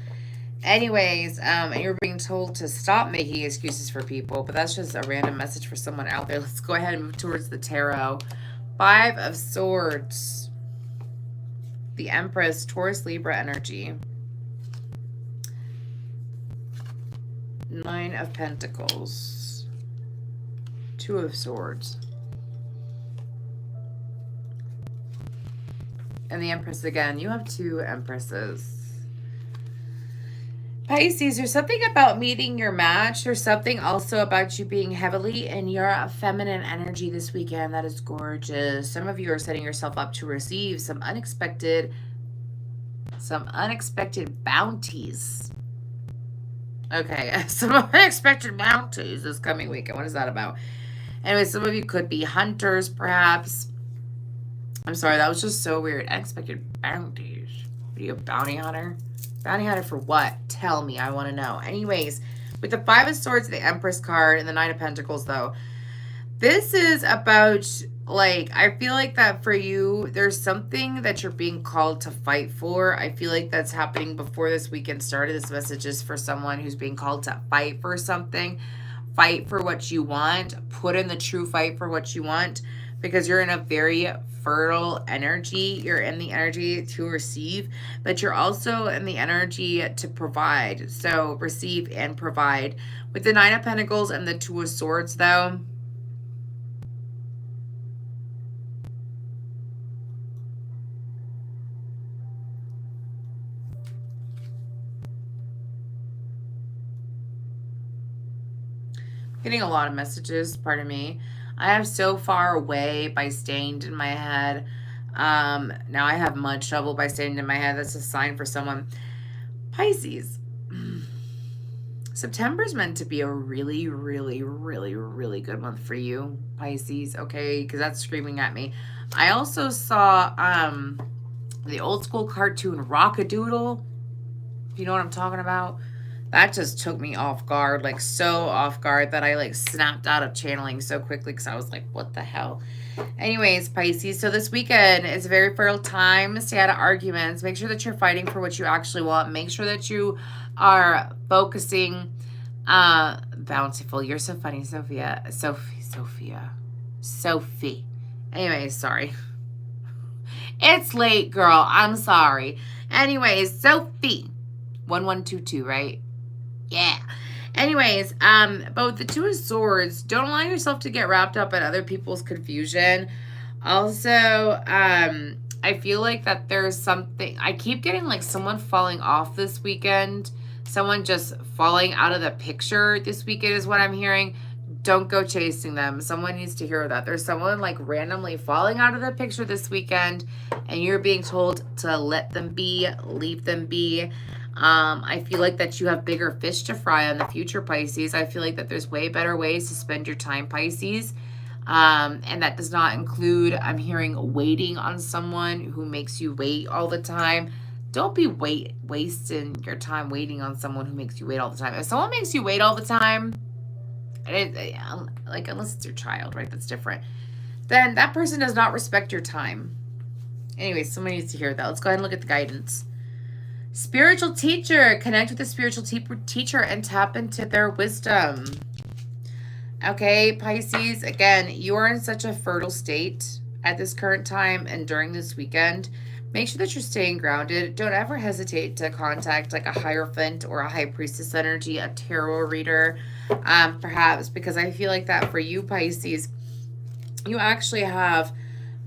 Anyways, and you're being told to stop making excuses for people, but that's just a random message for someone out there. Let's go ahead and move towards the tarot. 5 of Swords. The Empress, Taurus, Libra energy. 9 of Pentacles. 2 of Swords. And the Empress again. You have 2 Empresses. Pisces, there's something about meeting your match. There's something also about you being heavily in your feminine energy this weekend. That is gorgeous. Some of you are setting yourself up to receive some unexpected bounties. Okay, some unexpected bounties this coming weekend. What is that about? Anyway, some of you could be hunters, perhaps. I'm sorry, that was just so weird. Unexpected bounties. Are you a bounty hunter? Bounty hunter for what? Tell me. I want to know. Anyways, with the 5 of Swords, the Empress card, and the 9 of Pentacles, though, this is about, like, I feel like that for you, there's something that you're being called to fight for. I feel like that's happening before this weekend started. This message is for someone who's being called to fight for something. Fight for what you want. Put in the true fight for what you want, because you're in a very fertile energy. You're in the energy to receive, but you're also in the energy to provide. So receive and provide. With the 9 of Pentacles and the 2 of Swords, though, getting a lot of messages, pardon me. I have so far away by staying in my head. Now I have much trouble by staying in my head. That's a sign for someone. Pisces. September's meant to be a really, really, really, really good month for you, Pisces, okay? Because that's screaming at me. I also saw the old school cartoon Rock-a-Doodle. If you know what I'm talking about. That just took me off guard, like so off guard that I like snapped out of channeling so quickly because I was like, what the hell? Anyways, Pisces, so this weekend is a very fertile time. Stay out of arguments. Make sure that you're fighting for what you actually want. Make sure that you are focusing. Bountiful. You're so funny, Sophia. Sophie. Anyways, sorry. It's late, girl. I'm sorry. Anyways, Sophie. 1122, right? Yeah. Anyways, but with the 2 of Swords, don't allow yourself to get wrapped up in other people's confusion. Also, I feel like that there's something, I keep getting like someone falling off this weekend. Someone just falling out of the picture this weekend is what I'm hearing. Don't go chasing them. Someone needs to hear that. There's someone like randomly falling out of the picture this weekend, and you're being told to let them be, leave them be. I feel like that you have bigger fish to fry in the future, Pisces. I feel like that there's way better ways to spend your time, Pisces. And that does not include, I'm hearing, waiting on someone who makes you wait all the time. Don't be wasting your time waiting on someone who makes you wait all the time. If someone makes you wait all the time, like unless it's your child, right? That's different. Then that person does not respect your time. Anyway, someone needs to hear that. Let's go ahead and look at the guidance. Spiritual teacher. Connect with a spiritual teacher and tap into their wisdom. Okay, Pisces, again, you are in such a fertile state at this current time and during this weekend. Make sure that you're staying grounded. Don't ever hesitate to contact like a Hierophant or a High Priestess energy, a tarot reader, perhaps, because I feel like that for you, Pisces, you actually have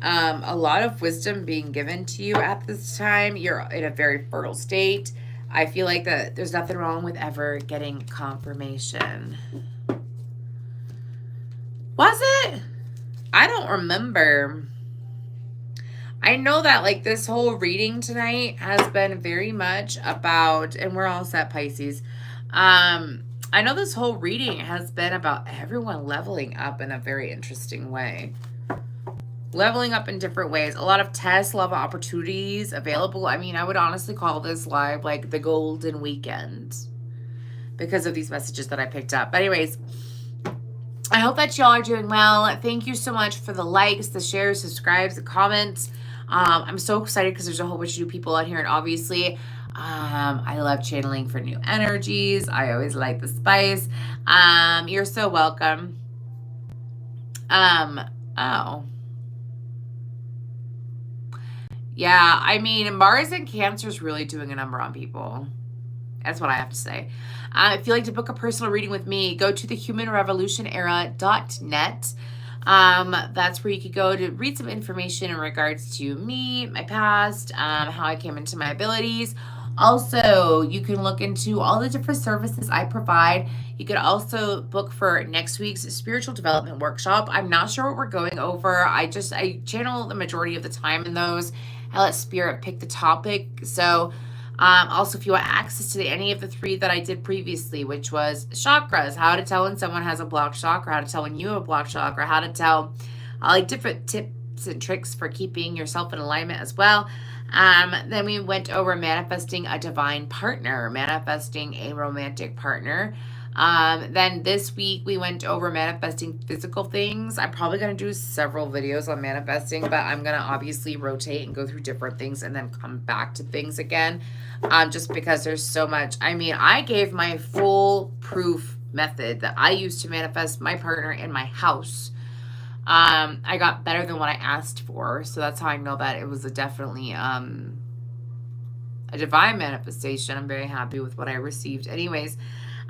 a lot of wisdom being given to you at this time. You're in a very fertile state. I feel like that there's nothing wrong with ever getting confirmation. Was it? I don't remember. I know that like this whole reading tonight has been very much about, and we're all set, Pisces. I know this whole reading has been about everyone leveling up in a very interesting way. Leveling up in different ways. A lot of tests, a lot of opportunities available. I mean, I would honestly call this live like the golden weekend because of these messages that I picked up. But anyways, I hope that y'all are doing well. Thank you so much for the likes, the shares, subscribes, the comments. I'm so excited because there's a whole bunch of new people out here, and obviously I love channeling for new energies. I always like the spice. You're so welcome. Oh. Yeah, I mean, Mars and Cancer is really doing a number on people. That's what I have to say. If you'd like to book a personal reading with me, go to thehumanrevolutionera.net. That's where you could go to read some information in regards to me, my past, how I came into my abilities. Also, you can look into all the different services I provide. You could also book for next week's spiritual development workshop. I'm not sure what we're going over. I channel the majority of the time in those. I let spirit pick the topic. So also, if you want access to any of the 3 that I did previously, which was chakras, how to tell when someone has a blocked chakra, how to tell when you have a blocked chakra, how to tell like different tips and tricks for keeping yourself in alignment as well. Then we went over manifesting a divine partner, manifesting a romantic partner. Then this week we went over manifesting physical things. I'm probably going to do several videos on manifesting, but I'm going to obviously rotate and go through different things and then come back to things again. Just because there's so much. I mean, I gave my full proof method that I used to manifest my partner in my house. I got better than what I asked for. So that's how I know that it was definitely a divine manifestation. I'm very happy with what I received. Anyways,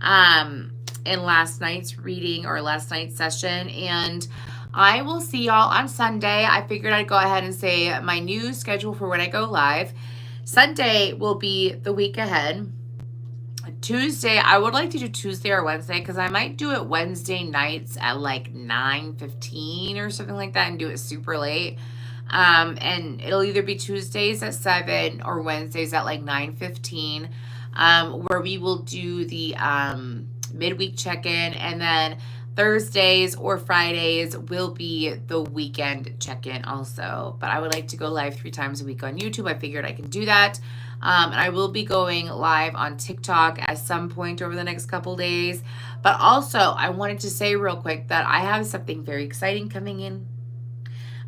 in last night's reading or last night's session, and I will see y'all on Sunday. I figured I'd go ahead and say my new schedule for when I go live. Sunday will be the week ahead. Tuesday, I would like to do Tuesday or Wednesday because I might do it Wednesday nights at like 9:15 or something like that and do it super late. And it'll either be Tuesdays at 7 or Wednesdays at like 9:15. Where we will do the midweek check-in, and then Thursdays or Fridays will be the weekend check-in also. But I would like to go live 3 times a week on YouTube. I figured I can do that. And I will be going live on TikTok at some point over the next couple days. But also, I wanted to say real quick that I have something very exciting coming in.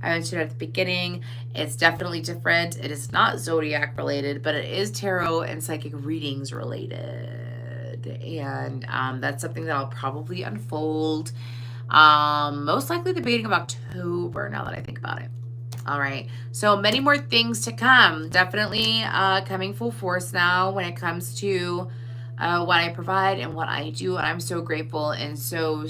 I mentioned at the beginning, it's definitely different. It is not zodiac related, but it is tarot and psychic readings related. And that's something that I'll probably unfold most likely the beginning of October, now that I think about it. All right, so many more things to come. Definitely coming full force now when it comes to what I provide and what I do. And I'm so grateful and so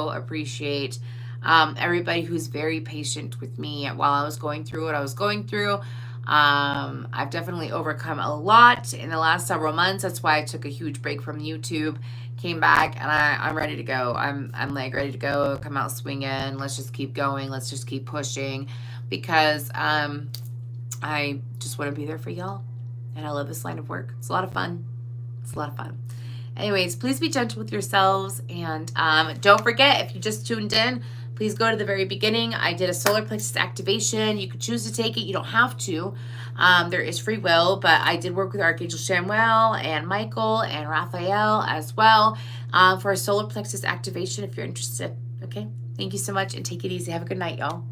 appreciate everybody who's very patient with me while I was going through what I was going through. I've definitely overcome a lot in the last several months. That's why I took a huge break from YouTube, came back, and I'm ready to go. I'm like ready to go, come out swinging. Let's just keep going. Let's just keep pushing, because I just want to be there for y'all, and I love this line of work. It's a lot of fun. It's a lot of fun. Anyways, please be gentle with yourselves, and don't forget, if you just tuned in, please go to the very beginning. I did a solar plexus activation. You could choose to take it. You don't have to. There is free will, but I did work with Archangel Samuel and Michael and Raphael as well for a solar plexus activation if you're interested. Okay? Thank you so much, and take it easy. Have a good night, y'all.